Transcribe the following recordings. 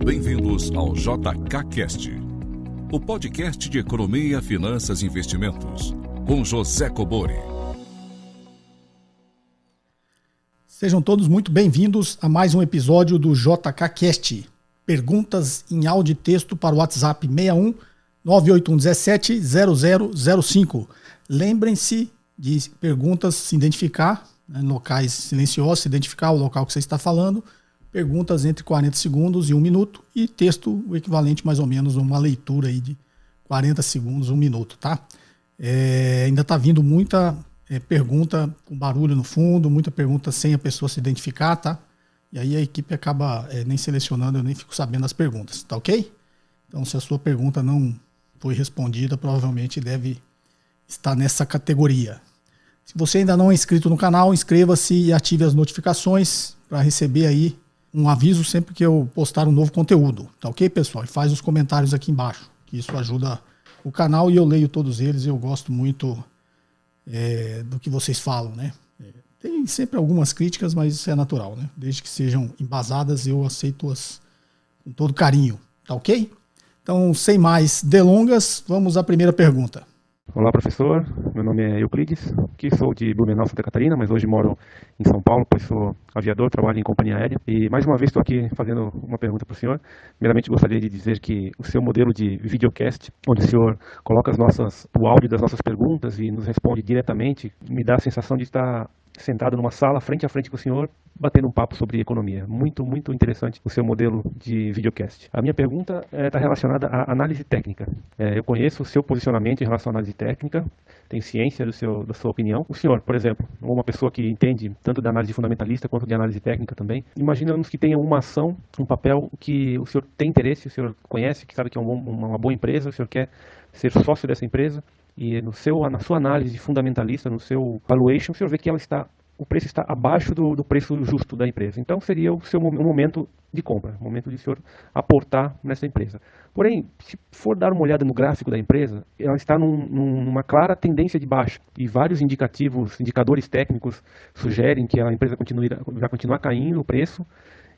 Bem-vindos ao JKCast, o podcast de economia, finanças e investimentos, com José Cobori. Sejam todos muito bem-vindos a mais um episódio do JKCast. Perguntas em áudio e texto para o WhatsApp 61 98117 0005. Lembrem-se de perguntas, se identificar, em locais silenciosos, se identificar o local que você está falando. Perguntas entre 40 segundos e 1 minuto e texto o equivalente mais ou menos a uma leitura aí de 40 segundos, 1 minuto, tá? Ainda está vindo muita pergunta com barulho no fundo, muita pergunta sem a pessoa se identificar, tá? E aí a equipe acaba nem selecionando, eu nem fico sabendo as perguntas, tá ok? Então se a sua pergunta não foi respondida, provavelmente deve estar nessa categoria. Se você ainda não é inscrito no canal, inscreva-se e ative as notificações para receber aí um aviso sempre que eu postar um novo conteúdo, tá ok, pessoal? E faz os comentários aqui embaixo, que isso ajuda o canal e eu leio todos eles e eu gosto muito do que vocês falam, né? Tem sempre algumas críticas, mas isso é natural, né? Desde que sejam embasadas, eu aceito-as com todo carinho, tá ok? Então, sem mais delongas, vamos à primeira pergunta. Olá, professor. Meu nome é Euclides, que sou de Blumenau, Santa Catarina, mas hoje moro em São Paulo, pois sou aviador, trabalho em companhia aérea. E mais uma vez estou aqui fazendo uma pergunta para o senhor. Primeiramente, gostaria de dizer que o seu modelo de videocast, onde o senhor coloca o áudio das nossas perguntas e nos responde diretamente, me dá a sensação de estar sentado numa sala, frente a frente com o senhor, batendo um papo sobre economia. Muito, muito interessante o seu modelo de videocast. A minha pergunta está relacionada à análise técnica. Eu conheço o seu posicionamento em relação à análise técnica, tenho ciência da sua opinião. O senhor, por exemplo, uma pessoa que entende tanto da análise fundamentalista quanto de análise técnica também, imaginamos que tenha uma ação, um papel que o senhor tem interesse, o senhor conhece, que sabe que é uma boa empresa, o senhor quer ser sócio dessa empresa, e na sua análise fundamentalista, no seu valuation, o senhor vê que o preço está abaixo do preço justo da empresa. Então seria o seu momento de compra, o momento de o senhor aportar nessa empresa. Porém, se for dar uma olhada no gráfico da empresa, ela está numa clara tendência de baixa. E vários indicadores técnicos sugerem que a empresa vai continuar caindo o preço,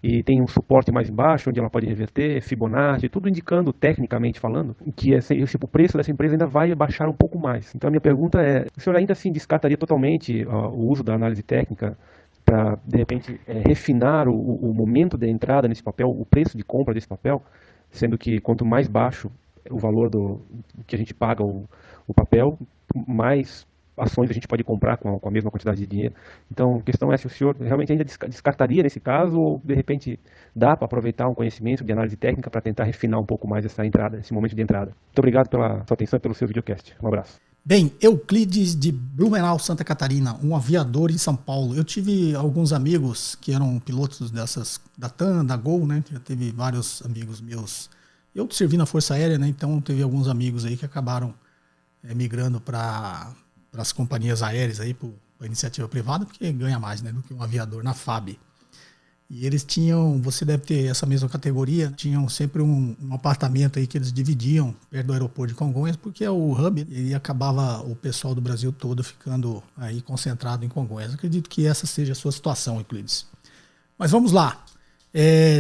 e tem um suporte mais embaixo, onde ela pode reverter, Fibonacci, tudo indicando, tecnicamente falando, que o preço dessa empresa ainda vai baixar um pouco mais. Então a minha pergunta é, o senhor ainda assim descartaria totalmente o uso da análise técnica para, de repente, refinar o momento de entrada nesse papel, o preço de compra desse papel, sendo que quanto mais baixo o valor que a gente paga o papel, mais ações a gente pode comprar com a mesma quantidade de dinheiro. Então, a questão é se o senhor realmente ainda descartaria nesse caso ou, de repente, dá para aproveitar um conhecimento de análise técnica para tentar refinar um pouco mais esse momento de entrada. Muito obrigado pela sua atenção e pelo seu videocast. Um abraço. Bem, Euclides de Blumenau, Santa Catarina, um aviador em São Paulo. Eu tive alguns amigos que eram pilotos da TAM, da Gol, né? Já teve vários amigos meus. Eu servi na Força Aérea, né? Então teve alguns amigos aí que acabaram migrando para as companhias aéreas aí, para a iniciativa privada, porque ganha mais, né, do que um aviador na FAB. E eles tinham, você deve ter essa mesma categoria, tinham sempre um apartamento aí que eles dividiam perto do aeroporto de Congonhas, porque é o hub, e acabava o pessoal do Brasil todo ficando aí concentrado em Congonhas. Acredito que essa seja a sua situação, Euclides. Mas vamos lá,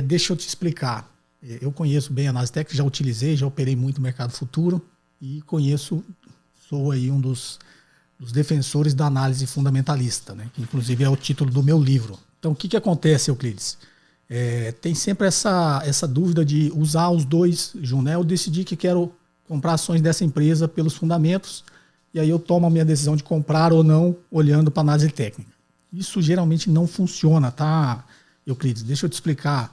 deixa eu te explicar. Eu conheço bem a análise técnica, já utilizei, já operei muito no mercado futuro e sou aí um dos defensores da análise fundamentalista, né? Que inclusive é o título do meu livro. Então o que acontece, Euclides? Tem sempre essa dúvida de usar os dois juntos, né? Eu decidi que quero comprar ações dessa empresa pelos fundamentos e aí eu tomo a minha decisão de comprar ou não olhando para a análise técnica. Isso geralmente não funciona, tá, Euclides? Deixa eu te explicar.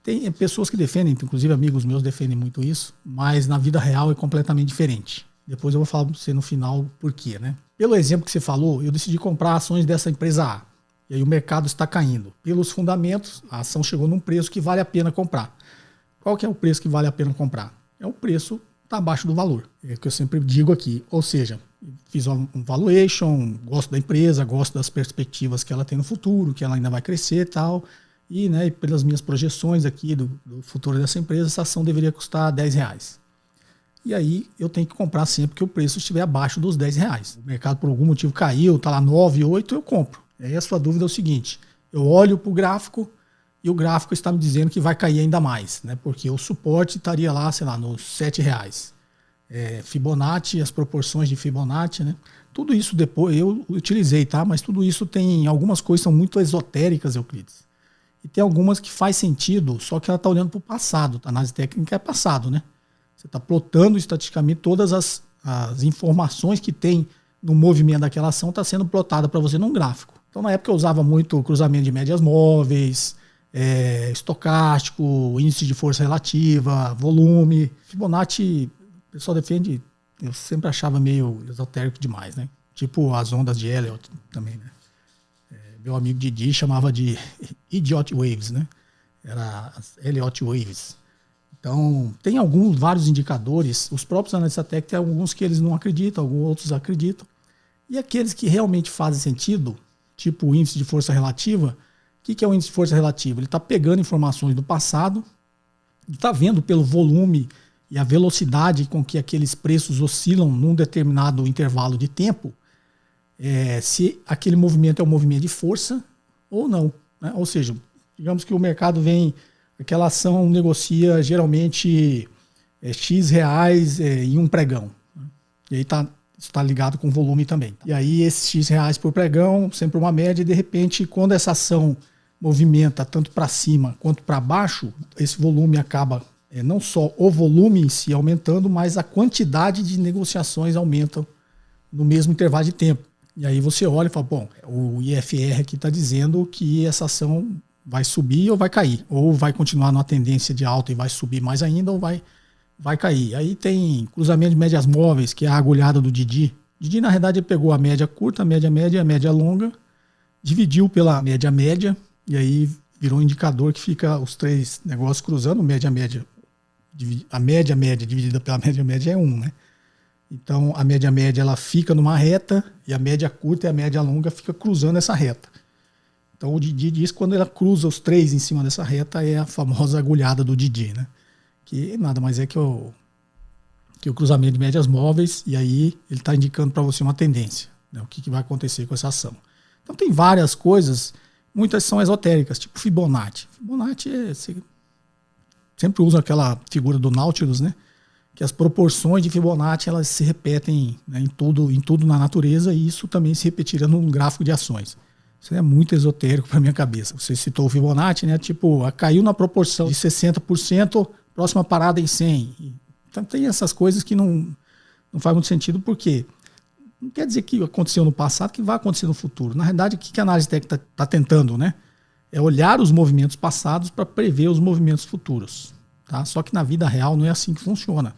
Tem pessoas que defendem, inclusive amigos meus defendem muito isso, mas na vida real é completamente diferente. Depois eu vou falar para você no final por quê, né? Pelo exemplo que você falou, eu decidi comprar ações dessa empresa A. E aí o mercado está caindo. Pelos fundamentos, a ação chegou num preço que vale a pena comprar. Qual que é o preço que vale a pena comprar? É o preço que está abaixo do valor. É o que eu sempre digo aqui. Ou seja, fiz um valuation, gosto da empresa, gosto das perspectivas que ela tem no futuro, que ela ainda vai crescer e tal. E, né, pelas minhas projeções aqui do futuro dessa empresa, essa ação deveria custar R$10. E aí eu tenho que comprar sempre que o preço estiver abaixo dos R$10. O mercado por algum motivo caiu, está lá 9, 8, eu compro. E aí a sua dúvida é o seguinte, eu olho para o gráfico e o gráfico está me dizendo que vai cair ainda mais, né? Porque o suporte estaria lá, sei lá, nos R$ 7. Fibonacci, as proporções de Fibonacci, né? Tudo isso depois eu utilizei, tá? Mas tudo isso tem algumas coisas que são muito esotéricas, Euclides. E tem algumas que faz sentido, só que ela está olhando para o passado. A análise técnica é passado, né? Você está plotando estatisticamente todas as informações que tem no movimento daquela ação, está sendo plotada para você num gráfico. Então, na época, eu usava muito cruzamento de médias móveis, estocástico, índice de força relativa, volume. Fibonacci, o pessoal defende, eu sempre achava meio esotérico demais, né? Tipo as ondas de Elliott também, né? Meu amigo Didi chamava de Idiot Waves, né? Era as Elliott Waves. Então, tem vários indicadores. Os próprios analistas técnicos tem alguns que eles não acreditam, alguns outros acreditam. E aqueles que realmente fazem sentido, tipo o índice de força relativa, o que é o índice de força relativa? Ele está pegando informações do passado, está vendo pelo volume e a velocidade com que aqueles preços oscilam num determinado intervalo de tempo, se aquele movimento é um movimento de força ou não, né? Ou seja, digamos que o mercado vem, aquela ação negocia geralmente X reais em um pregão, né? E aí está ligado com volume também. E aí esses X reais por pregão, sempre uma média, e de repente quando essa ação movimenta tanto para cima quanto para baixo, esse volume acaba, não só o volume em si aumentando, mas a quantidade de negociações aumentam no mesmo intervalo de tempo. E aí você olha e fala, bom, o IFR aqui está dizendo que essa ação vai subir ou vai cair, ou vai continuar numa tendência de alta e vai subir mais ainda, ou vai cair. Aí tem cruzamento de médias móveis, que é a agulhada do Didi. Didi, na verdade, ele pegou a média curta, a média média e a média longa, dividiu pela média média, e aí virou um indicador que fica os três negócios cruzando, média média. A média média dividida pela média média é 1, né? Então, a média média ela fica numa reta e a média curta e a média longa fica cruzando essa reta. Então, o Didi diz que quando ela cruza os três em cima dessa reta é a famosa agulhada do Didi, né? Que nada mais é que o cruzamento de médias móveis, e aí ele está indicando para você uma tendência, né? O que vai acontecer com essa ação. Então, tem várias coisas, muitas são esotéricas, tipo Fibonacci. Fibonacci você sempre usa aquela figura do Nautilus, né? Que as proporções de Fibonacci elas se repetem, né, em tudo na natureza, e isso também se repetiria num gráfico de ações. Isso é muito esotérico para minha cabeça. Você citou o Fibonacci, né? Tipo, caiu na proporção de 60%, próxima parada em 100%. Então tem essas coisas que não faz muito sentido, porque não quer dizer que aconteceu no passado que vai acontecer no futuro. Na realidade, o que a análise técnica está tentando, né? É olhar os movimentos passados para prever os movimentos futuros. Tá? Só que na vida real não é assim que funciona.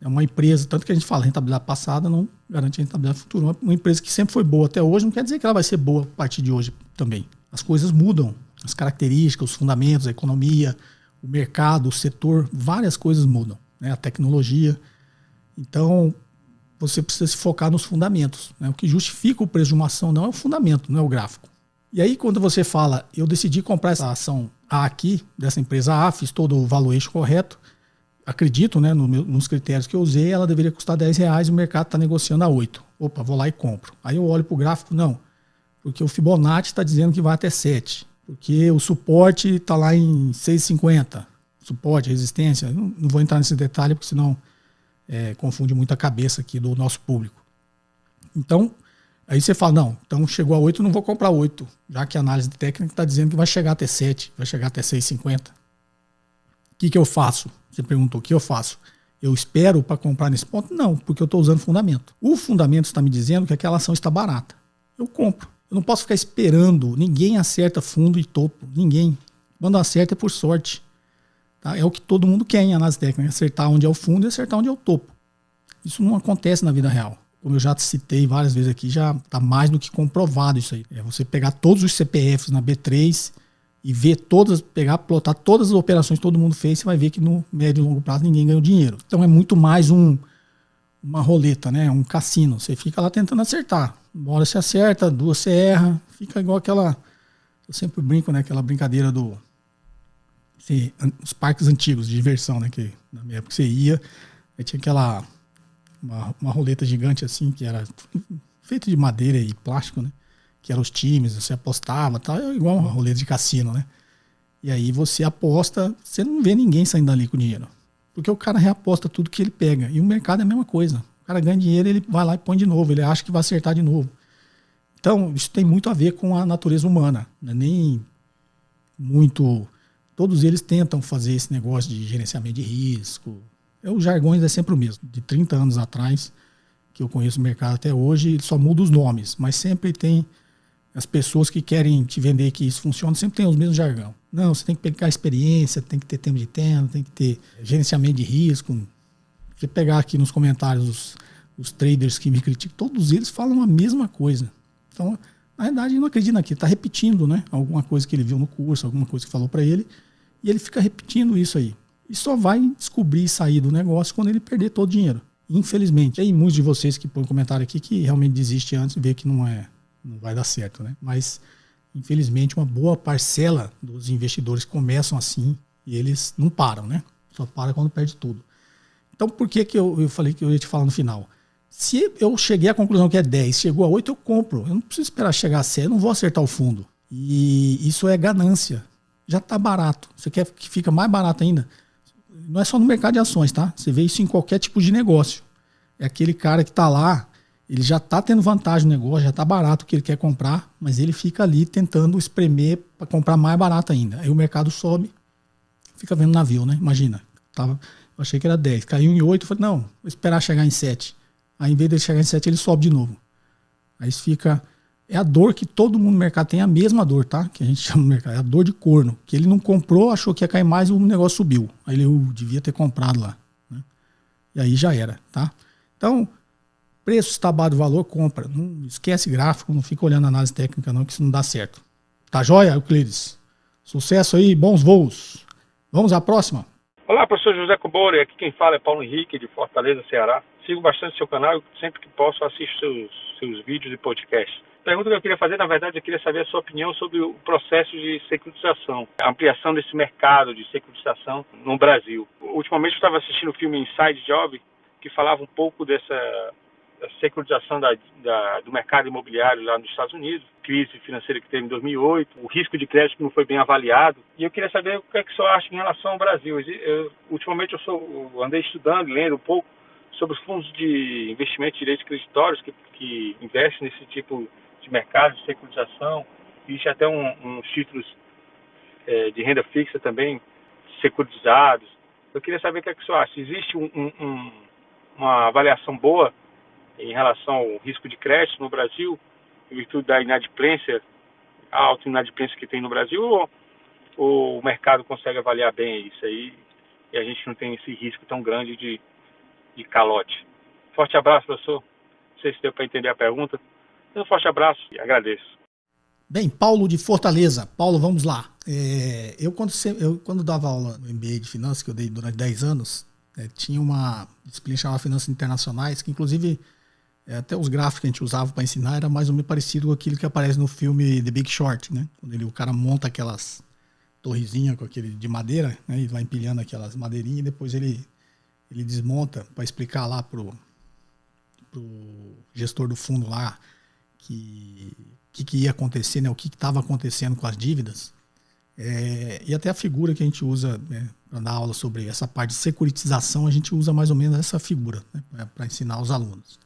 É uma empresa, tanto que a gente fala rentabilidade passada não garante rentabilidade futura. Uma empresa que sempre foi boa até hoje não quer dizer que ela vai ser boa a partir de hoje também. As coisas mudam, as características, os fundamentos, a economia, o mercado, o setor, várias coisas mudam, né? A tecnologia. Então, você precisa se focar nos fundamentos, né? O que justifica o preço de uma ação não é o fundamento, não é o gráfico. E aí, quando você fala, eu decidi comprar essa ação A aqui, dessa empresa A, fiz todo o valuation correto, acredito, né, nos critérios que eu usei, ela deveria custar R$10 e o mercado está negociando a 8. Opa, vou lá e compro. Aí eu olho para o gráfico, não, porque o Fibonacci está dizendo que vai até 7, porque o suporte está lá em 6,50, suporte, resistência, não vou entrar nesse detalhe, porque senão confunde muito a cabeça aqui do nosso público. Então, aí você fala, não, então chegou a 8, não vou comprar 8, já que a análise técnica está dizendo que vai chegar até 7, vai chegar até 6,50. O que eu faço? Você perguntou, o que eu faço? Eu espero para comprar nesse ponto? Não, porque eu estou usando fundamento. O fundamento está me dizendo que aquela ação está barata. Eu compro. Eu não posso ficar esperando. Ninguém acerta fundo e topo. Ninguém. Quando acerta é por sorte. Tá? É o que todo mundo quer em análise técnica. Acertar onde é o fundo e acertar onde é o topo. Isso não acontece na vida real. Como eu já citei várias vezes aqui, já está mais do que comprovado isso aí. É você pegar todos os CPFs na B3 e ver plotar todas as operações que todo mundo fez, você vai ver que no médio e longo prazo ninguém ganhou dinheiro. Então é muito mais uma roleta, né? Um cassino. Você fica lá tentando acertar. Uma hora você acerta, duas você erra. Fica igual aquela... Eu sempre brinco, né? Aquela brincadeira os parques antigos de diversão, né? Que na minha época você ia, aí tinha aquela... Uma roleta gigante assim, que era feita de madeira e plástico, né? Que eram os times, você apostava, tal, igual uma roleta de cassino, né? E aí você aposta, você não vê ninguém saindo dali com dinheiro. Porque o cara reaposta tudo que ele pega. E o mercado é a mesma coisa. O cara ganha dinheiro, ele vai lá e põe de novo. Ele acha que vai acertar de novo. Então, isso tem muito a ver com a natureza humana. Não é nem muito... Todos eles tentam fazer esse negócio de gerenciamento de risco. Os jargões é sempre o mesmo. De 30 anos atrás, que eu conheço o mercado até hoje, só muda os nomes. Mas sempre tem as pessoas que querem te vender que isso funciona, sempre tem os mesmos jargão. Não, você tem que pegar experiência, tem que ter tempo de tenda, tem que ter gerenciamento de risco. Você pegar aqui nos comentários os traders que me criticam, todos eles falam a mesma coisa. Então, na verdade, ele não acredita naquilo, está repetindo, né? Alguma coisa que ele viu no curso, alguma coisa que falou para ele, e ele fica repetindo isso aí. E só vai descobrir e sair do negócio quando ele perder todo o dinheiro. Infelizmente. Tem muitos de vocês que põem comentário aqui que realmente desistem antes e vê que não vai dar certo, né? Mas, infelizmente, uma boa parcela dos investidores começam assim e eles não param, né? Só para quando perde tudo. Então, por que eu falei que eu ia te falar no final? Se eu cheguei à conclusão que é 10, chegou a 8, eu compro. Eu não preciso esperar chegar a 7, eu não vou acertar o fundo. E isso é ganância. Já está barato. Você quer que fica mais barato ainda? Não é só no mercado de ações, tá? Você vê isso em qualquer tipo de negócio. É aquele cara que está lá, ele já está tendo vantagem no negócio, já está barato o que ele quer comprar, mas ele fica ali tentando espremer para comprar mais barato ainda. Aí o mercado sobe, fica vendo navio, né? Imagina. Eu achei que era 10, caiu em 8, eu falei, não, vou esperar chegar em 7. Aí em vez de ele chegar em 7, ele sobe de novo. Aí fica... É a dor que todo mundo no mercado tem, a mesma dor, tá? Que a gente chama no mercado, é a dor de corno. Que ele não comprou, achou que ia cair mais e o negócio subiu. Aí ele devia ter comprado lá, né? E aí já era, tá? Então, preço estabado, valor, compra. Não esquece gráfico, não fica olhando análise técnica não, que isso não dá certo. Tá joia, Euclides? Sucesso aí, bons voos. Vamos à próxima? Olá, professor José Cobori, aqui quem fala é Paulo Henrique, de Fortaleza, Ceará. Sigo bastante seu canal e sempre que posso assisto seus vídeos e podcasts. A pergunta que eu queria fazer, na verdade, eu queria saber a sua opinião sobre o processo de securitização, a ampliação desse mercado de securitização no Brasil. Ultimamente eu estava assistindo o filme Inside Job, que falava um pouco dessa securitização do mercado imobiliário lá nos Estados Unidos, crise financeira que teve em 2008, o risco de crédito que não foi bem avaliado. E eu queria saber o que é que o senhor acha em relação ao Brasil. Ultimamente eu andei estudando, lendo um pouco sobre os fundos de investimento de direitos creditórios que investem nesse tipo de mercado de securitização. Existe até uns títulos de renda fixa também securitizados. Eu queria saber o que é que o senhor acha. Existe uma avaliação boa em relação ao risco de crédito no Brasil, em virtude da inadimplência, a alta inadimplência que tem no Brasil, ou o mercado consegue avaliar bem isso aí e a gente não tem esse risco tão grande de calote? Forte abraço, professor. Não sei se deu para entender a pergunta. Um forte abraço e agradeço. Bem, Paulo de Fortaleza. Paulo, vamos lá. Eu quando dava aula no MBA de Finanças, que eu dei durante 10 anos, tinha uma disciplina chamada Finanças Internacionais, que inclusive até os gráficos que a gente usava para ensinar era mais ou menos parecido com aquilo que aparece no filme The Big Short, né? Quando o cara monta aquelas torrezinhas com aquele de madeira, né? E vai empilhando aquelas madeirinhas e depois ele desmonta para explicar lá pro gestor do fundo lá que ia acontecer, né? O que estava acontecendo com as dívidas. E até a figura que a gente usa, né, para dar aula sobre essa parte de securitização, a gente usa mais ou menos essa figura, né, para ensinar os alunos.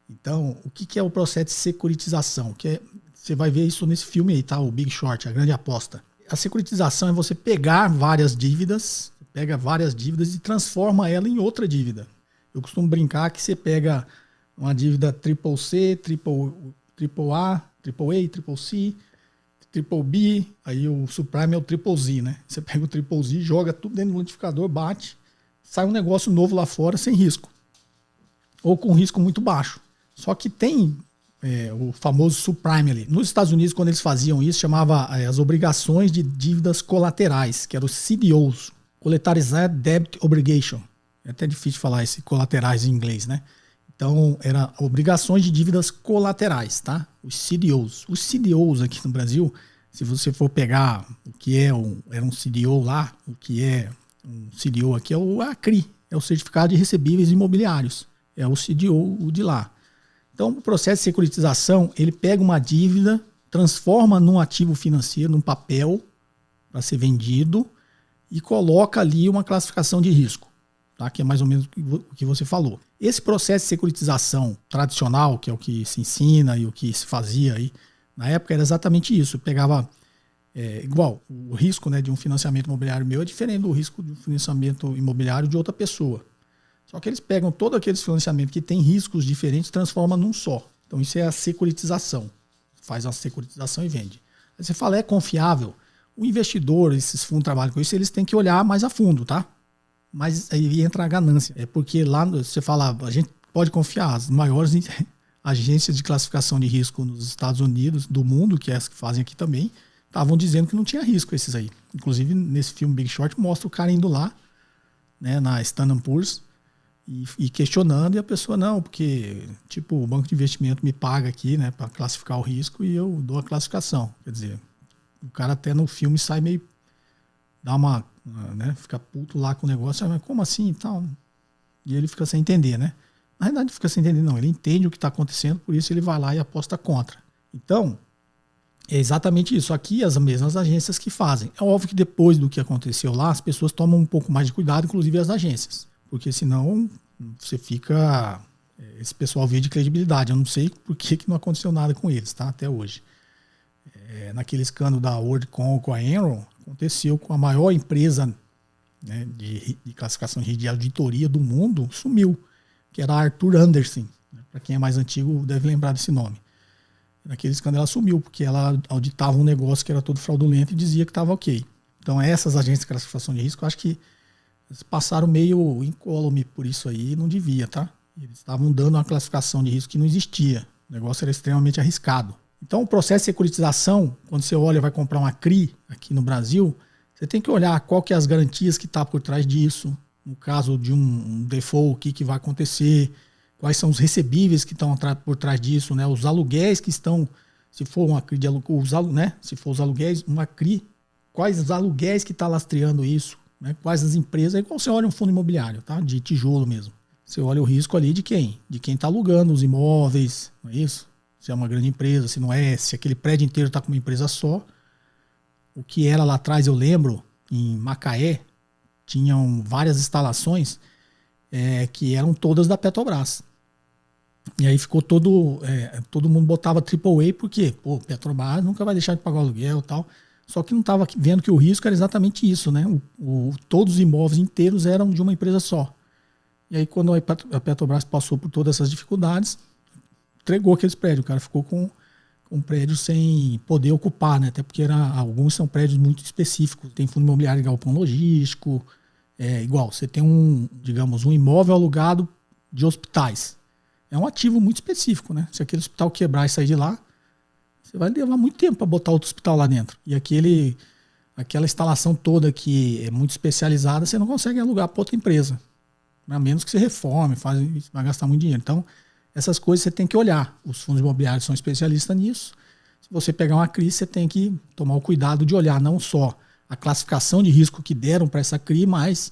Então, o que é o processo de securitização? Você vai ver isso nesse filme aí, tá? O Big Short, A Grande Aposta. A securitização é você pegar várias dívidas, e transforma ela em outra dívida. Eu costumo brincar que você pega uma dívida CCC, AAA, CCC, Triple B, aí o subprime é o Triple Z, né? Você pega o Triple Z, joga tudo dentro do liquidificador, bate, sai um negócio novo lá fora sem risco. Ou com risco muito baixo. Só que tem o famoso subprime ali. Nos Estados Unidos, quando eles faziam isso, chamava as obrigações de dívidas colaterais, que eram os CDOs, Collateralized Debt Obligation. É até difícil falar esse colaterais em inglês, né? Então, eram obrigações de dívidas colaterais, tá? Os CDOs. Os CDOs aqui no Brasil, se você for pegar o que era um CDO lá, o que é um CDO aqui é o ACRI, é o Certificado de Recebíveis Imobiliários. É o CDO de lá. Então, o processo de securitização, ele pega uma dívida, transforma num ativo financeiro, num papel, para ser vendido e coloca ali uma classificação de risco, tá? Que é mais ou menos o que você falou. Esse processo de securitização tradicional, que é o que se ensina e o que se fazia aí na época, era exatamente isso. Pegava igual o risco, né, de um financiamento imobiliário meu é diferente do risco de um financiamento imobiliário de outra pessoa. Só que eles pegam todos aqueles financiamentos que têm riscos diferentes e transformam num só. Então isso é a securitização. Faz a securitização e vende. Aí você fala, é confiável? O investidor, esses fundos trabalham com isso, eles têm que olhar mais a fundo, tá? Mas aí entra a ganância. É porque lá você fala, a gente pode confiar, as maiores agências de classificação de risco nos Estados Unidos, do mundo, que é as que fazem aqui também, estavam dizendo que não tinha risco esses aí. Inclusive, nesse filme Big Short, mostra o cara indo lá, né, na Standard & Poor's, e questionando, e a pessoa, não, porque tipo, o banco de investimento me paga aqui, né, para classificar o risco e eu dou a classificação. Quer dizer, o cara até no filme sai meio, dá uma, né, fica puto lá com o negócio, mas como assim e tal? E ele fica sem entender, né? Na verdade, fica sem entender, não. Ele entende o que está acontecendo, por isso ele vai lá e aposta contra. Então, é exatamente isso. Aqui, as mesmas agências que fazem. É óbvio que depois do que aconteceu lá, as pessoas tomam um pouco mais de cuidado, inclusive as agências. Porque senão você fica... Esse pessoal vive de credibilidade. Eu não sei por que não aconteceu nada com eles, tá? Até hoje. Naquele escândalo da WorldCom com a Enron, aconteceu com a maior empresa, né, de classificação de auditoria do mundo, sumiu. Que era a Arthur Andersen. Para quem é mais antigo deve lembrar desse nome. Naquele escândalo ela sumiu, porque ela auditava um negócio que era todo fraudulento e dizia que estava ok. Então essas agências de classificação de risco, eu acho que eles passaram meio incólume por isso aí, não devia, tá? Eles estavam dando uma classificação de risco que não existia. O negócio era extremamente arriscado. Então o processo de securitização, quando você olha e vai comprar uma CRI aqui no Brasil, você tem que olhar qual que é as garantias que está por trás disso. No caso de um default, o que vai acontecer, quais são os recebíveis que estão por trás disso, né? Os aluguéis que estão, se for uma CRI de aluguel, né? Se for os aluguéis, uma CRI, quais os aluguéis que está lastreando isso, né? Quais as empresas, é igual você olha um fundo imobiliário, tá? De tijolo mesmo. Você olha o risco ali de quem? De quem está alugando os imóveis, não é isso? Se é uma grande empresa, se não é, se aquele prédio inteiro está com uma empresa só. O que era lá atrás, eu lembro, em Macaé, tinham várias instalações que eram todas da Petrobras. E aí ficou todo mundo botava AAA, porque Petrobras nunca vai deixar de pagar o aluguel e tal. Só que não estava vendo que o risco era exatamente isso, né? Todos os imóveis inteiros eram de uma empresa só. E aí quando a Petrobras passou por todas essas dificuldades, entregou aqueles prédios. O cara ficou com um prédio sem poder ocupar, né? Até porque alguns são prédios muito específicos. Tem fundo imobiliário de galpão logístico. Igual, você tem um imóvel alugado de hospitais. É um ativo muito específico, né? Se aquele hospital quebrar e sair de lá, você vai levar muito tempo para botar outro hospital lá dentro. E aquela instalação toda que é muito especializada, você não consegue alugar para outra empresa. A menos que você reforme, vai gastar muito dinheiro. Então, essas coisas você tem que olhar. Os fundos imobiliários são especialistas nisso. Se você pegar uma CRI, você tem que tomar o cuidado de olhar não só a classificação de risco que deram para essa CRI, mas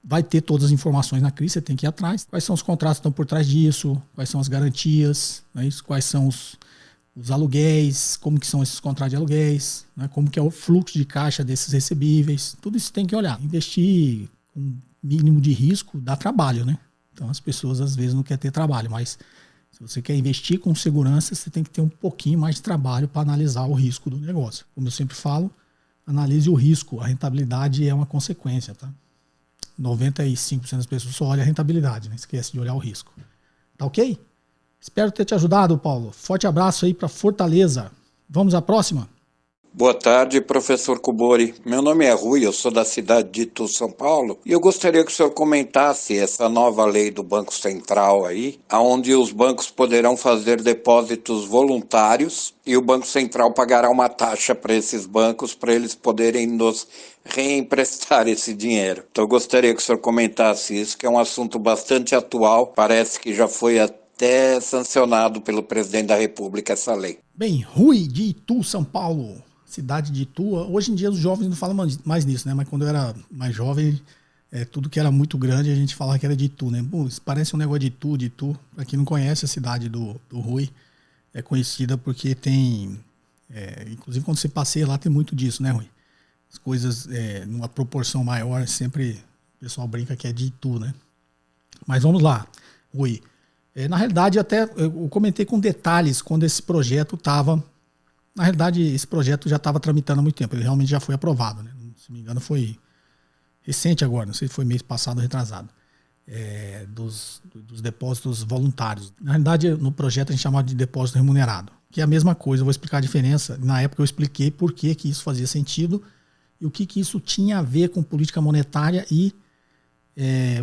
vai ter todas as informações na CRI, você tem que ir atrás. Quais são os contratos que estão por trás disso, quais são as garantias, né? Quais são os aluguéis, como que são esses contratos de aluguéis, né? Como que é o fluxo de caixa desses recebíveis. Tudo isso tem que olhar. Investir com mínimo de risco dá trabalho, né? Então as pessoas às vezes não querem ter trabalho, mas se você quer investir com segurança, você tem que ter um pouquinho mais de trabalho para analisar o risco do negócio. Como eu sempre falo, analise o risco, a rentabilidade é uma consequência, tá? 95% das pessoas só olham a rentabilidade, né? Esquece de olhar o risco. Tá ok? Espero ter te ajudado, Paulo. Forte abraço aí para Fortaleza. Vamos à próxima? Boa tarde, professor Cubori. Meu nome é Rui, eu sou da cidade de Itu, São Paulo, e eu gostaria que o senhor comentasse essa nova lei do Banco Central aí, onde os bancos poderão fazer depósitos voluntários e o Banco Central pagará uma taxa para esses bancos para eles poderem nos reemprestar esse dinheiro. Então eu gostaria que o senhor comentasse isso, que é um assunto bastante atual, parece que já foi até sancionado pelo presidente da República essa lei. Bem, Rui de Itu, São Paulo. Cidade de Itu. Hoje em dia os jovens não falam mais nisso, né? Mas quando eu era mais jovem, tudo que era muito grande a gente falava que era de Itu, né? Pô, isso parece um negócio de Itu. Pra quem não conhece a cidade do Rui, é conhecida porque tem... inclusive quando você passeia lá tem muito disso, né, Rui? as coisas numa proporção maior, sempre o pessoal brinca que é de Itu, né? Mas vamos lá, Rui. Na realidade, até eu comentei com detalhes quando esse projeto estava... Na realidade, esse projeto já estava tramitando há muito tempo, ele realmente já foi aprovado, né? Se não me engano, foi recente agora, não sei se foi mês passado ou retrasado, dos depósitos voluntários. Na realidade, no projeto a gente chamava de depósito remunerado, que é a mesma coisa, eu vou explicar a diferença. Na época eu expliquei por que isso fazia sentido e o que isso tinha a ver com política monetária e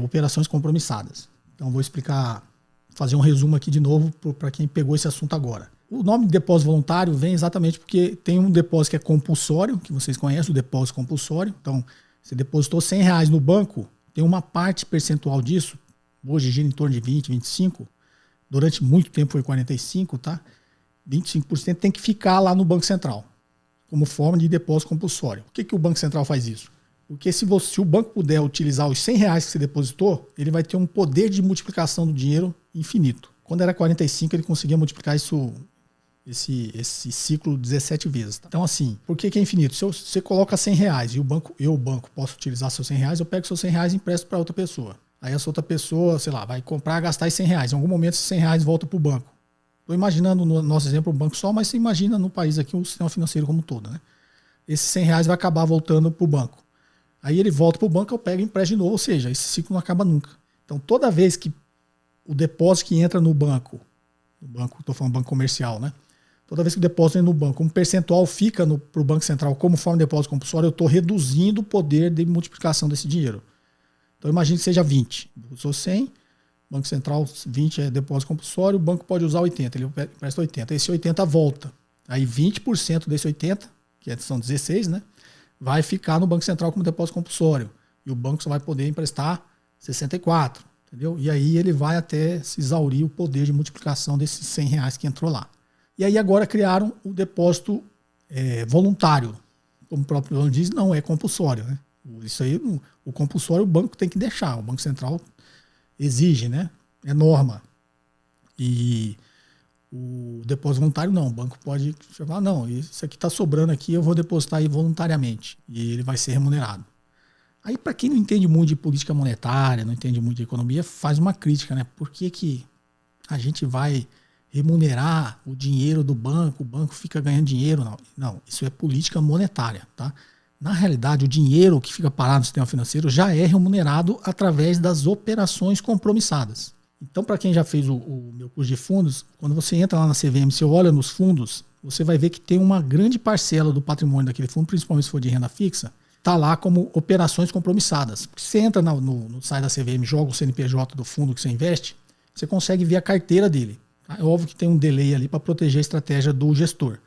operações compromissadas. Então vou explicar, fazer um resumo aqui de novo para quem pegou esse assunto agora. O nome de depósito voluntário vem exatamente porque tem um depósito que é compulsório, que vocês conhecem, o depósito compulsório. Então, você depositou R$100 no banco, tem uma parte percentual disso, hoje gira em torno de 20, 25, durante muito tempo foi 45, tá? 25% tem que ficar lá no Banco Central, como forma de depósito compulsório. Por que o Banco Central faz isso? Porque se o banco puder utilizar os R$100 que você depositou, ele vai ter um poder de multiplicação do dinheiro infinito. Quando era 45, ele conseguia multiplicar esse ciclo 17 vezes. Tá? Então, assim, por que é infinito? Se você coloca R$100 e o banco posso utilizar seus R$100, eu pego seus R$100 e empresto para outra pessoa. Aí essa outra pessoa, sei lá, vai comprar, gastar esses R$100. Em algum momento, esses R$100 voltam para o banco. Estou imaginando no nosso exemplo um banco só, mas você imagina no país aqui o sistema financeiro como um todo, né? Esses R$100 vai acabar voltando para o banco. Aí ele volta para o banco, eu pego e empresto de novo, ou seja, esse ciclo não acaba nunca. Então, toda vez que o depósito que entra no banco, estou falando banco comercial, né? Toda vez que o depósito entra no banco, um percentual fica para o Banco Central como forma de depósito compulsório, eu estou reduzindo o poder de multiplicação desse dinheiro. Então, imagine que seja 20. Eu sou 100, Banco Central 20 é depósito compulsório, o banco pode usar 80, ele empresta 80. Esse 80 volta. Aí 20% desse 80, que são 16, né? Vai ficar no Banco Central como depósito compulsório. E o banco só vai poder emprestar 64, entendeu? E aí ele vai até se exaurir o poder de multiplicação desses R$100 que entrou lá. E aí agora criaram o depósito voluntário. Como o próprio nome diz, não é compulsório, né? Isso aí, o compulsório o banco tem que deixar. O Banco Central exige, né? É norma. E o depósito voluntário não. O banco pode falar, não, isso aqui está sobrando aqui, eu vou depositar aí voluntariamente. E ele vai ser remunerado. Aí, para quem não entende muito de política monetária, não entende muito de economia, faz uma crítica, né? Por que a gente vai remunerar o dinheiro do banco, o banco fica ganhando dinheiro? Não, isso é política monetária, tá? Na realidade, o dinheiro que fica parado no sistema financeiro já é remunerado através das operações compromissadas. Então, para quem já fez o meu curso de fundos, quando você entra lá na CVM, você olha nos fundos, você vai ver que tem uma grande parcela do patrimônio daquele fundo, principalmente se for de renda fixa, está lá como operações compromissadas. Porque você entra no site da CVM, joga o CNPJ do fundo que você investe, você consegue ver a carteira dele. É óbvio que tem um delay ali para proteger a estratégia do gestor.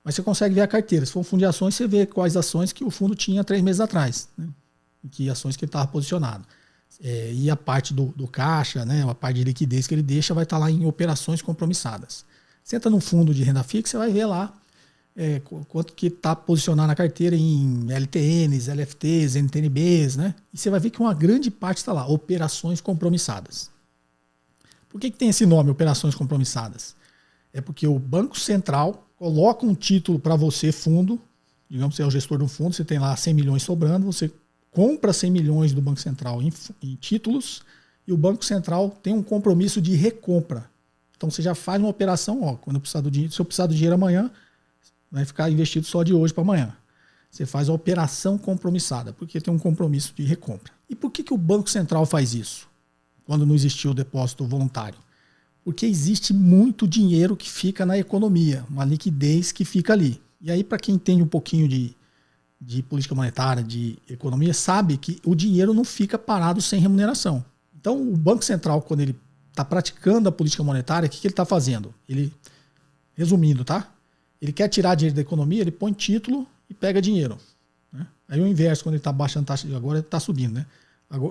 Mas você consegue ver a carteira. Se for um fundo de ações, você vê quais ações que o fundo tinha 3 meses atrás, né? E que ações que ele estava posicionado. E a parte do caixa, né? A parte de liquidez que ele deixa vai estar lá em operações compromissadas. Você entra no fundo de renda fixa, você vai ver lá quanto que está posicionado na carteira em LTNs, LFTs, NTNBs, né? E você vai ver que uma grande parte está lá, operações compromissadas. Por que tem esse nome, operações compromissadas? É porque o Banco Central coloca um título para você, fundo, digamos que você é o gestor do fundo, você tem lá 100 milhões sobrando, você compra 100 milhões do Banco Central em títulos e o Banco Central tem um compromisso de recompra. Então você já faz uma operação, quando eu precisar do dinheiro, se eu precisar do dinheiro amanhã, vai ficar investido só de hoje para amanhã. Você faz a operação compromissada, porque tem um compromisso de recompra. E por que o Banco Central faz isso, quando não existiu o depósito voluntário? Porque existe muito dinheiro que fica na economia, uma liquidez que fica ali. E aí, para quem entende um pouquinho de política monetária, de economia, sabe que o dinheiro não fica parado sem remuneração. Então, o Banco Central, quando ele está praticando a política monetária, o que ele está fazendo? Ele, resumindo, tá? Ele quer tirar dinheiro da economia, ele põe título e pega dinheiro, né? Aí o inverso, quando ele está baixando taxa, agora ele está subindo, né?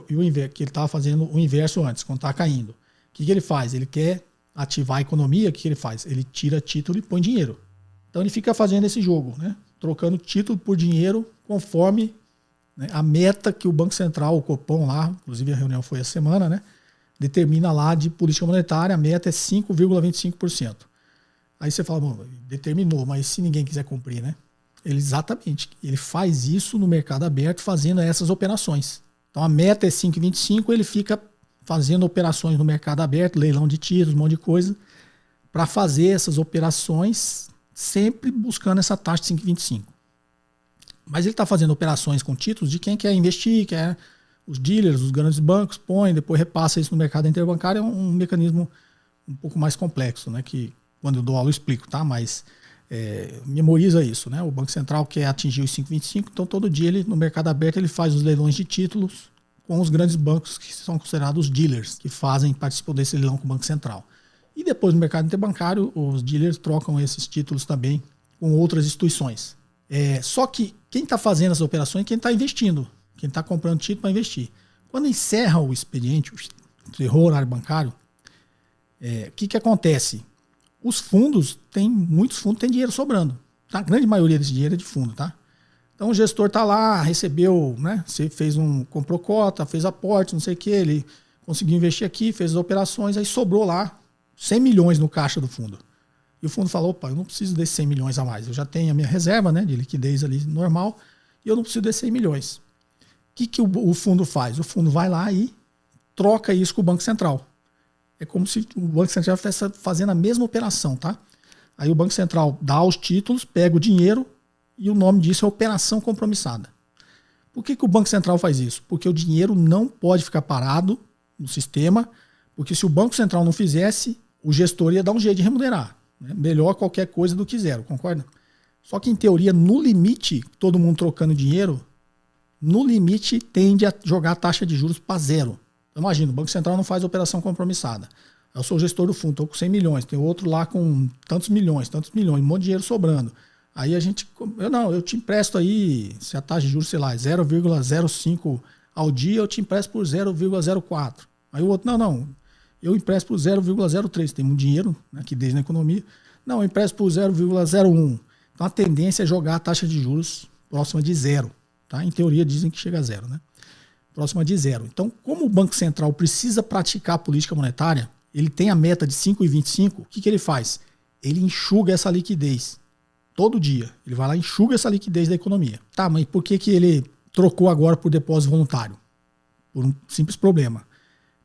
E o inverso, que ele estava fazendo o inverso antes, quando está caindo. O que ele faz? Ele quer ativar a economia, o que ele faz? Ele tira título e põe dinheiro. Então ele fica fazendo esse jogo, né? Trocando título por dinheiro conforme, né, a meta que o Banco Central, o Copom lá, inclusive a reunião foi essa semana, né? Determina lá de política monetária, a meta é 5,25%. Aí você fala, bom, determinou, mas se ninguém quiser cumprir, né? Exatamente. Ele faz isso no mercado aberto fazendo essas operações. Então a meta é 5,25, ele fica fazendo operações no mercado aberto, leilão de títulos, um monte de coisa, para fazer essas operações sempre buscando essa taxa de 5,25. Mas ele está fazendo operações com títulos de quem quer investir, quer os dealers, os grandes bancos, põe, depois repassa isso no mercado interbancário. É um mecanismo um pouco mais complexo, né? Que quando eu dou aula eu explico, tá? Mas memoriza isso, né? O Banco Central quer atingir os 5,25, então todo dia ele, no mercado aberto ele faz os leilões de títulos com os grandes bancos que são considerados os dealers, que participam desse leilão com o Banco Central. E depois no mercado interbancário, os dealers trocam esses títulos também com outras instituições. Só que quem está fazendo essas operações é quem está investindo, quem está comprando título para investir. Quando encerra o expediente, o horário bancário, o que acontece? Muitos fundos têm dinheiro sobrando. A grande maioria desse dinheiro é de fundo, tá? Então o gestor está lá, recebeu, né? Você comprou cota, fez aporte, não sei o que, ele conseguiu investir aqui, fez as operações, aí sobrou lá 100 milhões no caixa do fundo. E o fundo falou, opa, eu não preciso desses 100 milhões a mais, eu já tenho a minha reserva, né, de liquidez ali normal, e eu não preciso desses 100 milhões. O que o fundo faz? O fundo vai lá e troca isso com o Banco Central. É como se o Banco Central estivesse fazendo a mesma operação, tá? Aí o Banco Central dá os títulos, pega o dinheiro e o nome disso é operação compromissada. Por que o Banco Central faz isso? Porque o dinheiro não pode ficar parado no sistema, porque se o Banco Central não fizesse, o gestor ia dar um jeito de remunerar. Né? Melhor qualquer coisa do que zero, concorda? Só que em teoria, no limite, todo mundo trocando dinheiro, no limite tende a jogar a taxa de juros para zero. Imagina, o Banco Central não faz operação compromissada. Eu sou o gestor do fundo, estou com 100 milhões, tem outro lá com tantos milhões, um monte de dinheiro sobrando. Aí eu te empresto aí, se a taxa de juros, sei lá, é 0,05 ao dia, eu te empresto por 0,04. Aí o outro, eu empresto por 0,03, tem muito dinheiro, né, que desde na economia. Não, eu empresto por 0,01. Então a tendência é jogar a taxa de juros próxima de zero. Tá? Em teoria dizem que chega a zero, né? Próxima de zero. Então, como o Banco Central precisa praticar a política monetária, ele tem a meta de 5,25, o que ele faz? Ele enxuga essa liquidez. Todo dia. Ele vai lá e enxuga essa liquidez da economia. Tá, mas por que ele trocou agora por depósito voluntário? Por um simples problema.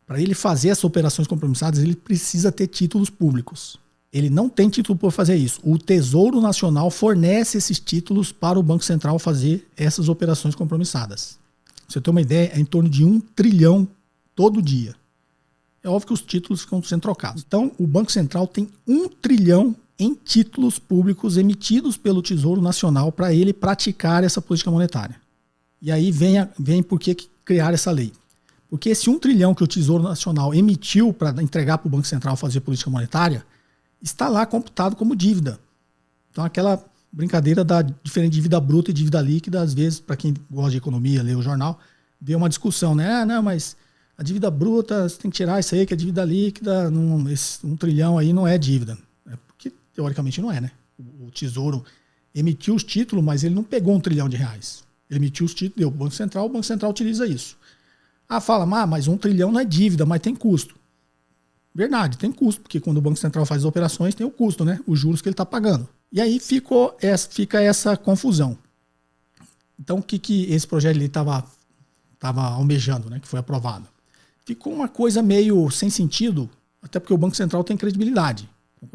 Para ele fazer essas operações compromissadas, ele precisa ter títulos públicos. Ele não tem título para fazer isso. O Tesouro Nacional fornece esses títulos para o Banco Central fazer essas operações compromissadas. Pra você ter uma ideia, é em torno de 1 trilhão todo dia. É óbvio que os títulos ficam sendo trocados. Então, o Banco Central tem 1 trilhão em títulos públicos emitidos pelo Tesouro Nacional para ele praticar essa política monetária. E aí vem por que criar essa lei. Porque esse 1 trilhão que o Tesouro Nacional emitiu para entregar para o Banco Central fazer política monetária está lá computado como dívida. Então aquela brincadeira da diferente dívida bruta e dívida líquida, às vezes, para quem gosta de economia, lê o jornal, vê uma discussão, né? Mas a dívida bruta, você tem que tirar isso aí, que é dívida líquida, esse 1 trilhão aí não é dívida. Porque teoricamente não é, né? O Tesouro emitiu os títulos, mas ele não pegou 1 trilhão de reais. Ele emitiu os títulos, deu o Banco Central utiliza isso. Fala, mas 1 trilhão não é dívida, mas tem custo. Verdade, tem custo, porque quando o Banco Central faz as operações, tem o custo, né? Os juros que ele está pagando. E aí fica essa confusão. Então, o que esse projeto estava almejando, né? Que foi aprovado? Ficou uma coisa meio sem sentido, até porque o Banco Central tem credibilidade.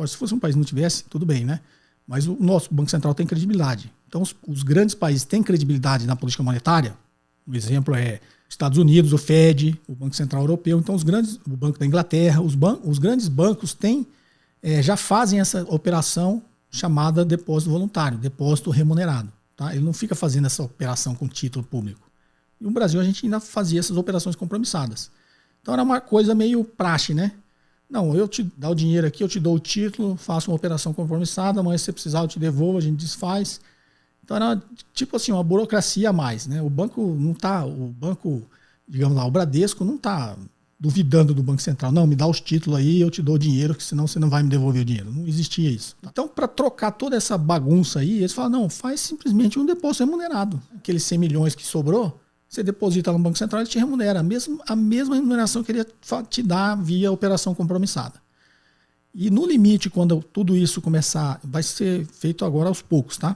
Se fosse um país que não tivesse, tudo bem, né? Mas o nosso Banco Central tem credibilidade. Então, os grandes países têm credibilidade na política monetária. Um exemplo é Estados Unidos, o Fed, o Banco Central Europeu. Então, o Banco da Inglaterra, os grandes bancos já fazem essa operação chamada depósito voluntário, depósito remunerado. Tá? Ele não fica fazendo essa operação com título público. E no Brasil a gente ainda fazia essas operações compromissadas. Então era uma coisa meio praxe, né? Não, eu te dou o dinheiro aqui, eu te dou o título, faço uma operação compromissada, amanhã se você precisar eu te devolvo, a gente desfaz. Então era tipo assim, uma burocracia a mais, né? O banco, digamos lá, o Bradesco não está duvidando do Banco Central. Não, me dá os títulos aí, eu te dou o dinheiro, que senão você não vai me devolver o dinheiro. Não existia isso. Então, para trocar toda essa bagunça aí, eles falam, não, faz simplesmente um depósito remunerado. Aqueles 100 milhões que sobrou, você deposita no Banco Central e ele te remunera. A mesma remuneração que ele ia te dar via operação compromissada. E no limite, quando tudo isso começar, vai ser feito agora aos poucos, tá?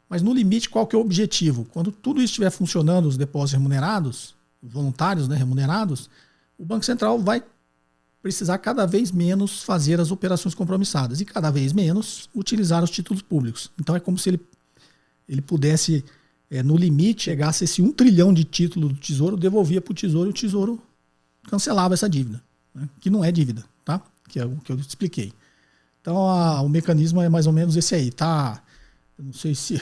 Mas no limite, qual que é o objetivo? Quando tudo isso estiver funcionando, os depósitos remunerados, voluntários, né, remunerados, o Banco Central vai precisar cada vez menos fazer as operações compromissadas e cada vez menos utilizar os títulos públicos. Então é como se ele pudesse, no limite, chegasse a esse 1 trilhão de título do Tesouro, devolvia para o Tesouro e o Tesouro cancelava essa dívida, né, que não é dívida, tá? Que é o que eu expliquei. Então o mecanismo é mais ou menos esse aí, tá? Eu não sei se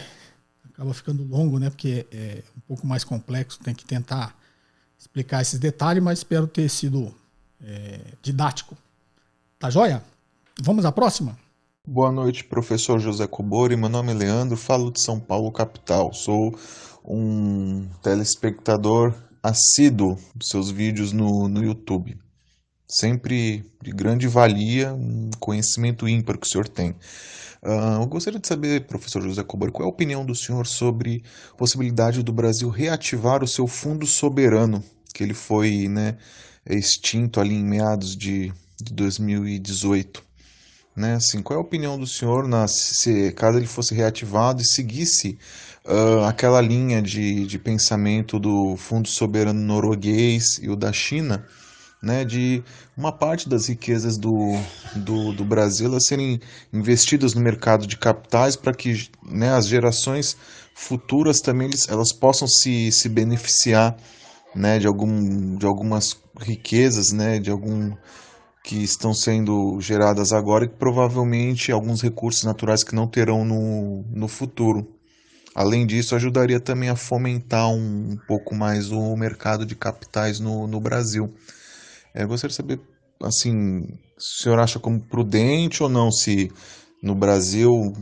acaba ficando longo, né? Porque é um pouco mais complexo, tem que tentar explicar esses detalhes, mas espero ter sido didático. Tá joia? Vamos à próxima? Boa noite, professor José Cobori. Meu nome é Leandro, falo de São Paulo, capital. Sou um telespectador assíduo dos seus vídeos no YouTube. Sempre de grande valia, um conhecimento ímpar que o senhor tem. Eu gostaria de saber, professor José Cobori, qual é a opinião do senhor sobre a possibilidade do Brasil reativar o seu fundo soberano, que ele foi, né, extinto ali em meados de 2018. Né, assim, qual é a opinião do senhor se caso ele fosse reativado e seguisse aquela linha de pensamento do fundo soberano norueguês e o da China, né, de uma parte das riquezas do Brasil elas serem investidas no mercado de capitais para que, né, as gerações futuras também elas possam se beneficiar, né, de algumas riquezas, né, que estão sendo geradas agora e que provavelmente alguns recursos naturais que não terão no futuro. Além disso, ajudaria também a fomentar um pouco mais o mercado de capitais no Brasil. Eu gostaria de saber, assim, se o senhor acha como prudente ou não, se no Brasil,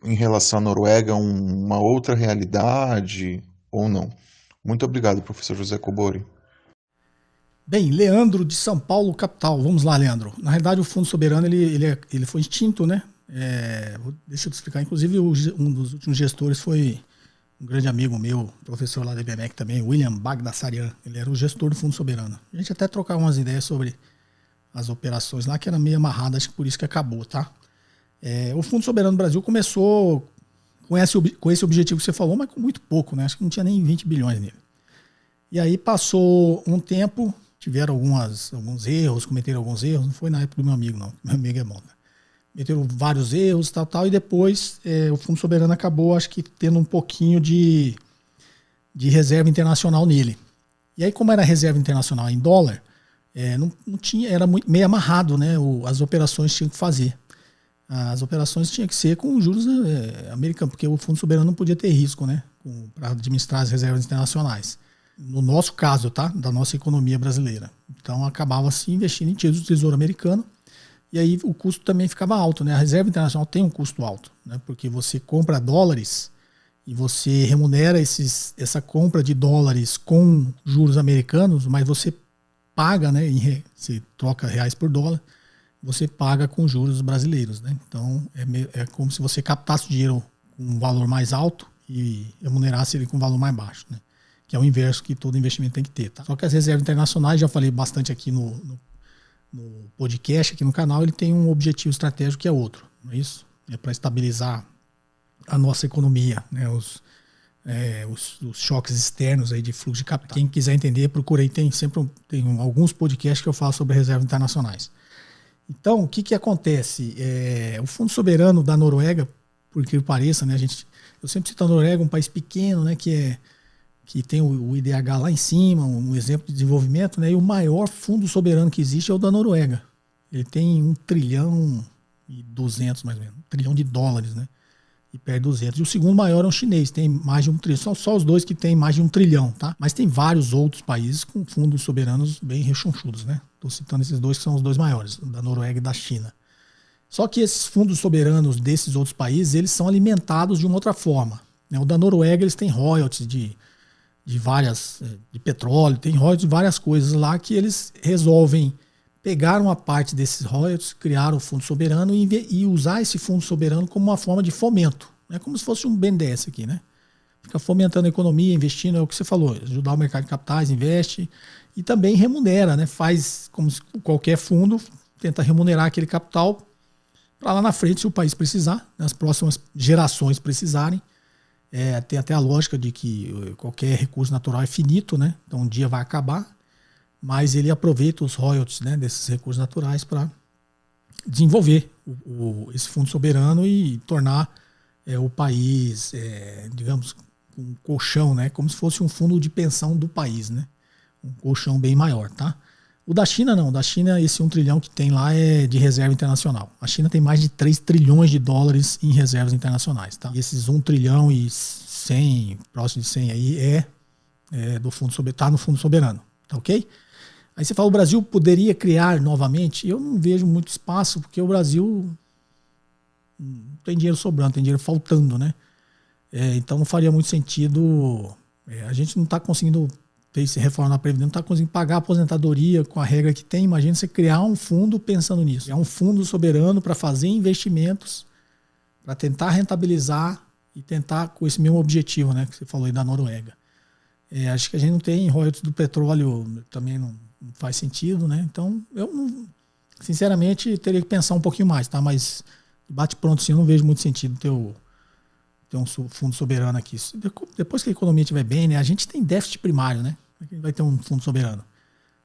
em relação à Noruega, uma outra realidade ou não. Muito obrigado, professor José Cobori. Bem, Leandro de São Paulo, capital. Vamos lá, Leandro. Na realidade, o Fundo Soberano ele foi extinto, né? Deixa eu te explicar. Inclusive, um dos últimos gestores foi um grande amigo meu, professor lá da IBMEC também, William Bagdasarian. Ele era o gestor do Fundo Soberano. A gente até trocava umas ideias sobre as operações lá, que era meio amarrada, acho que por isso que acabou, tá? O Fundo Soberano do Brasil começou com esse objetivo que você falou, mas com muito pouco, né? Acho que não tinha nem 20 bilhões nele. E aí passou um tempo, tiveram alguns erros, cometeram alguns erros, não foi na época do meu amigo, não. Meu amigo é bom, tá? Meteram vários erros, tal, e depois o Fundo Soberano acabou, acho que, tendo um pouquinho de reserva internacional nele. E aí, como era reserva internacional em dólar, não tinha, era meio amarrado, né? As operações tinham que fazer. As operações tinham que ser com juros americanos, porque o Fundo Soberano não podia ter risco, né? Para administrar as reservas internacionais. No nosso caso, tá? Da nossa economia brasileira. Então, acabava se investindo em títulos do Tesouro Americano. E aí o custo também ficava alto, né? A reserva internacional tem um custo alto, né? Porque você compra dólares e você remunera essa compra de dólares com juros americanos, mas você paga, né? Você troca reais por dólar, você paga com juros brasileiros, né? Então é como se você captasse o dinheiro com um valor mais alto e remunerasse ele com um valor mais baixo, né? Que é o inverso que todo investimento tem que ter, tá? Só que as reservas internacionais, já falei bastante aqui no podcast, aqui no canal, ele tem um objetivo estratégico que é outro, não é isso? É para estabilizar a nossa economia, né? Os choques externos aí de fluxo de capital. Quem quiser entender, procurei, tem alguns podcasts que eu falo sobre reservas internacionais. Então, o que acontece? O Fundo Soberano da Noruega, por que pareça, né? Eu sempre cito a Noruega, um país pequeno, né? Que tem o IDH lá em cima, um exemplo de desenvolvimento, né? E o maior fundo soberano que existe é o da Noruega. Ele tem 1 trilhão e 200, mais ou menos, 1 trilhão de dólares, né? E perde 200. E o segundo maior é o chinês, tem mais de 1 trilhão. Só os dois que tem mais de 1 trilhão, tá? Mas tem vários outros países com fundos soberanos bem rechonchudos, né? Estou citando esses dois que são os dois maiores, da Noruega e da China. Só que esses fundos soberanos desses outros países, eles são alimentados de uma outra forma, né? O da Noruega, eles têm royalties de petróleo, tem royalties de várias coisas lá que eles resolvem pegar uma parte desses royalties, criar o fundo soberano e usar esse fundo soberano como uma forma de fomento. É como se fosse um BNDES aqui, né? Fica fomentando a economia, investindo, é o que você falou, ajudar o mercado de capitais, investe e também remunera, né? Faz como se qualquer fundo, tenta remunerar aquele capital para lá na frente, se o país precisar, né? As próximas gerações precisarem, Tem até a lógica de que qualquer recurso natural é finito, né? Então um dia vai acabar, mas ele aproveita os royalties, né, desses recursos naturais para desenvolver esse fundo soberano e tornar o país, digamos, um colchão, né, como se fosse um fundo de pensão do país, né? Um colchão bem maior, tá? O da China não, o da China esse 1 trilhão que tem lá é de reserva internacional. A China tem mais de 3 trilhões de dólares em reservas internacionais, tá? E esses 1 trilhão e 100, próximo de 100 aí do fundo soberano, tá no fundo soberano, tá ok? Aí você fala, o Brasil poderia criar novamente? Eu não vejo muito espaço, porque o Brasil não tem dinheiro sobrando, tem dinheiro faltando, né? Então não faria muito sentido, a gente não está conseguindo fez reforma na Previdência, não está conseguindo pagar a aposentadoria com a regra que tem. Imagina você criar um fundo pensando nisso. É um fundo soberano para fazer investimentos, para tentar rentabilizar e tentar com esse mesmo objetivo, né, que você falou aí da Noruega. Acho que a gente não tem royalties do petróleo, também não faz sentido, né? Então, eu não, sinceramente teria que pensar um pouquinho mais, tá? Mas bate pronto assim, eu não vejo muito sentido ter um fundo soberano aqui. Depois que a economia estiver bem, né, a gente tem déficit primário, né? A gente vai ter um fundo soberano.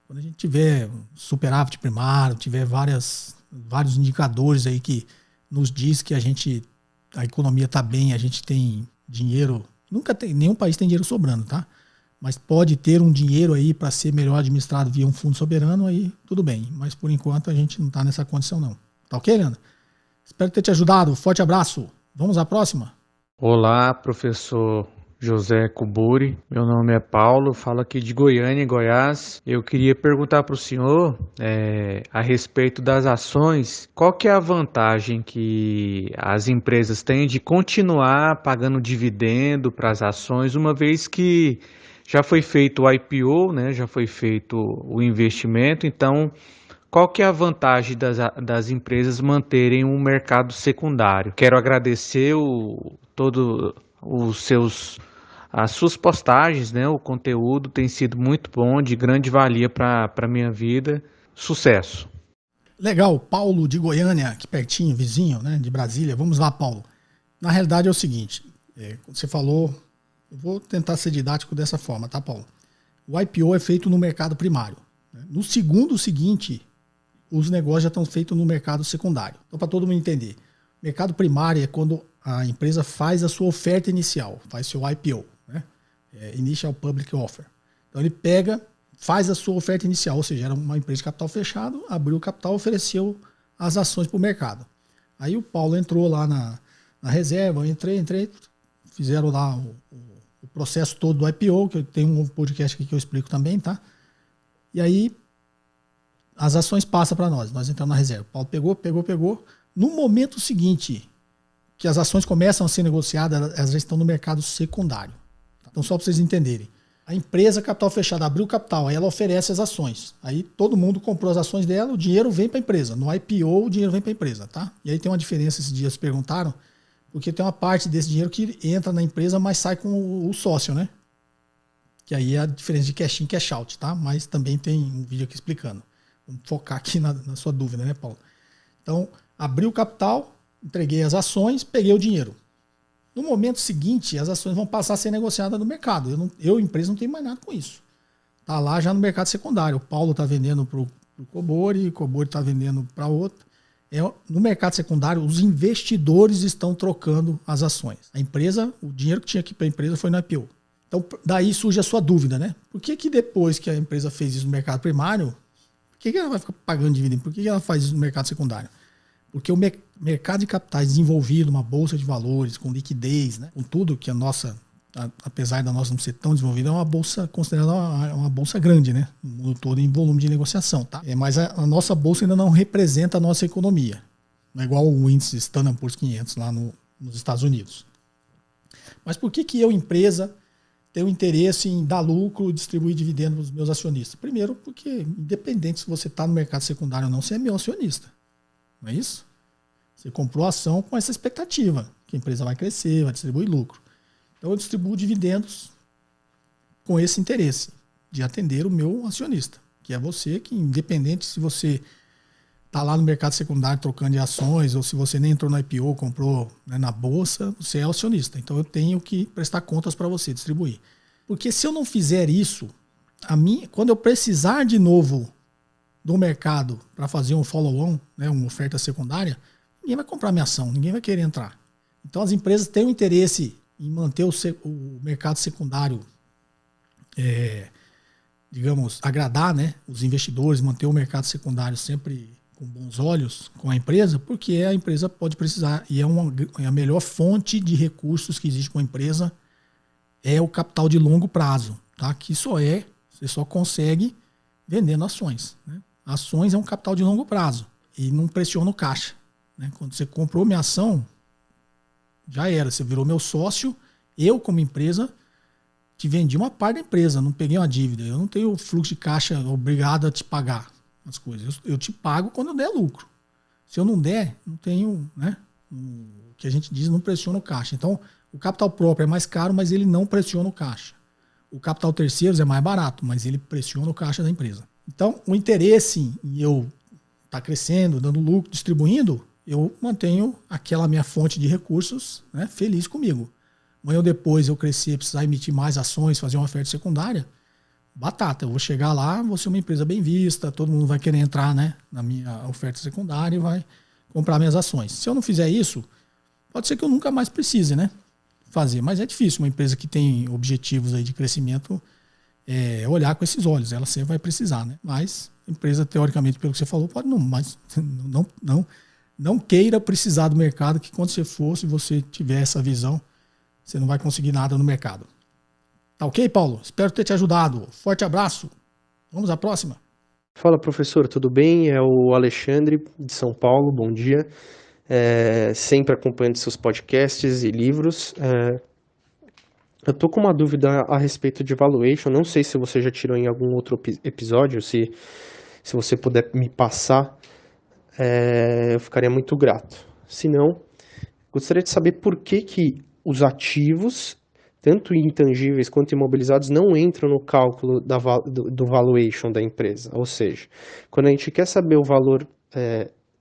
Quando a gente tiver superávit primário, tiver vários indicadores aí que nos diz que a economia está bem, a gente tem dinheiro, nenhum país tem dinheiro sobrando, tá? Mas pode ter um dinheiro aí para ser melhor administrado via um fundo soberano, aí tudo bem. Mas por enquanto a gente não está nessa condição não. Tá ok, Leandro? Espero ter te ajudado. Forte abraço. Vamos à próxima? Olá, professor José Cuburi. Meu nome é Paulo, falo aqui de Goiânia, Goiás. Eu queria perguntar para o senhor a respeito das ações. Qual que é a vantagem que as empresas têm de continuar pagando dividendo para as ações, uma vez que já foi feito o IPO, né? Já foi feito o investimento, então qual que é a vantagem das empresas manterem um mercado secundário? Quero agradecer as suas postagens, né? O conteúdo tem sido muito bom, de grande valia para a minha vida. Sucesso! Legal, Paulo de Goiânia, aqui pertinho, vizinho, né, de Brasília. Vamos lá, Paulo. Na realidade é o seguinte, você falou, eu vou tentar ser didático dessa forma, tá, Paulo? O IPO é feito no mercado primário. Né? No segundo seguinte, os negócios já estão feitos no mercado secundário. Então, para todo mundo entender, mercado primário é quando a empresa faz a sua oferta inicial, faz seu IPO, né? Initial Public Offer. Então ele faz a sua oferta inicial, ou seja, era uma empresa de capital fechado, abriu o capital, ofereceu as ações para o mercado. Aí o Paulo entrou lá na reserva, eu entrei, fizeram lá o processo todo do IPO, que eu tenho um podcast aqui que eu explico também, tá? E aí as ações passam para nós entramos na reserva. O Paulo pegou. No momento seguinte que as ações começam a ser negociadas, elas já estão no mercado secundário. Então, só para vocês entenderem. A empresa capital fechado abriu o capital, aí ela oferece as ações. Aí todo mundo comprou as ações dela, o dinheiro vem para a empresa. No IPO, o dinheiro vem para a empresa, tá? E aí tem uma diferença, esses dias perguntaram, porque tem uma parte desse dinheiro que entra na empresa, mas sai com o sócio, né? Que aí é a diferença de cash in, cash out, tá? Mas também tem um vídeo aqui explicando. Vamos focar aqui na sua dúvida, né, Paulo? Então, abri o capital, entreguei as ações, peguei o dinheiro. No momento seguinte, as ações vão passar a ser negociadas no mercado. Eu empresa, não tenho mais nada com isso. Está lá já no mercado secundário. O Paulo está vendendo para o Cobori, o Cobori está vendendo para outro. No mercado secundário, os investidores estão trocando as ações. A empresa, o dinheiro que tinha aqui para a empresa foi no IPO. Então, daí surge a sua dúvida, né? Por que depois que a empresa fez isso no mercado primário, por que ela vai ficar pagando dividendo? Por que ela faz isso no mercado secundário? Porque o mercado de capitais desenvolvido, uma bolsa de valores, com liquidez, né? Com tudo que a nossa, apesar da nossa não ser tão desenvolvida, é uma bolsa considerada uma bolsa grande, né? No mundo todo em volume de negociação, tá? Mas a nossa bolsa ainda não representa a nossa economia. Não é igual o índice Standard Poor's 500 lá nos Estados Unidos. Mas por que eu, empresa, tenho interesse em dar lucro e distribuir dividendos para os meus acionistas? Primeiro, porque independente se você está no mercado secundário ou não, você é meu acionista. Não é isso? Você comprou a ação com essa expectativa, que a empresa vai crescer, vai distribuir lucro. Então eu distribuo dividendos com esse interesse de atender o meu acionista, que é você, que independente se você está lá no mercado secundário trocando de ações, ou se você nem entrou no IPO, comprou, né, na bolsa, você é acionista. Então eu tenho que prestar contas para você, distribuir. Porque se eu não fizer isso, quando eu precisar de novo do mercado para fazer um follow-on, né, uma oferta secundária, ninguém vai comprar minha ação, ninguém vai querer entrar. Então as empresas têm um interesse em manter o mercado secundário, digamos, agradar, né, os investidores, manter o mercado secundário sempre com bons olhos com a empresa, porque a empresa pode precisar, e é a melhor fonte de recursos que existe com a empresa, é o capital de longo prazo, tá? Que você só consegue vendendo ações, né? Ações é um capital de longo prazo e não pressiona o caixa, né? Quando você comprou minha ação, já era, você virou meu sócio, eu como empresa te vendi uma parte da empresa, não peguei uma dívida, eu não tenho fluxo de caixa obrigado a te pagar as coisas, eu te pago quando eu der lucro. Se eu não der, não tenho, né? O que a gente diz, não pressiona o caixa. Então, o capital próprio é mais caro, mas ele não pressiona o caixa. O capital terceiros é mais barato, mas ele pressiona o caixa da empresa. Então, o interesse em eu estar crescendo, dando lucro, distribuindo, eu mantenho aquela minha fonte de recursos, né, feliz comigo. Amanhã ou depois eu crescer, precisar emitir mais ações, fazer uma oferta secundária, batata, eu vou chegar lá, vou ser uma empresa bem vista, todo mundo vai querer entrar, né, na minha oferta secundária e vai comprar minhas ações. Se eu não fizer isso, pode ser que eu nunca mais precise, né, fazer. Mas é difícil uma empresa que tem objetivos aí de crescimento olhar com esses olhos. Ela sempre vai precisar, né? Mas a empresa, teoricamente, pelo que você falou, pode não, mas não queira precisar do mercado, que quando você for, se você tiver essa visão, você não vai conseguir nada no mercado. Tá ok, Paulo? Espero ter te ajudado. Forte abraço. Vamos à próxima. Fala, professor, tudo bem? É o Alexandre, de São Paulo, bom dia. Sempre acompanhando seus podcasts e livros. Eu tô com uma dúvida a respeito de valuation, não sei se você já tirou em algum outro episódio, se você puder me passar, eu ficaria muito grato. Se não, gostaria de saber por que os ativos, tanto intangíveis quanto imobilizados, não entram no cálculo do valuation da empresa. Ou seja, quando a gente quer saber o valor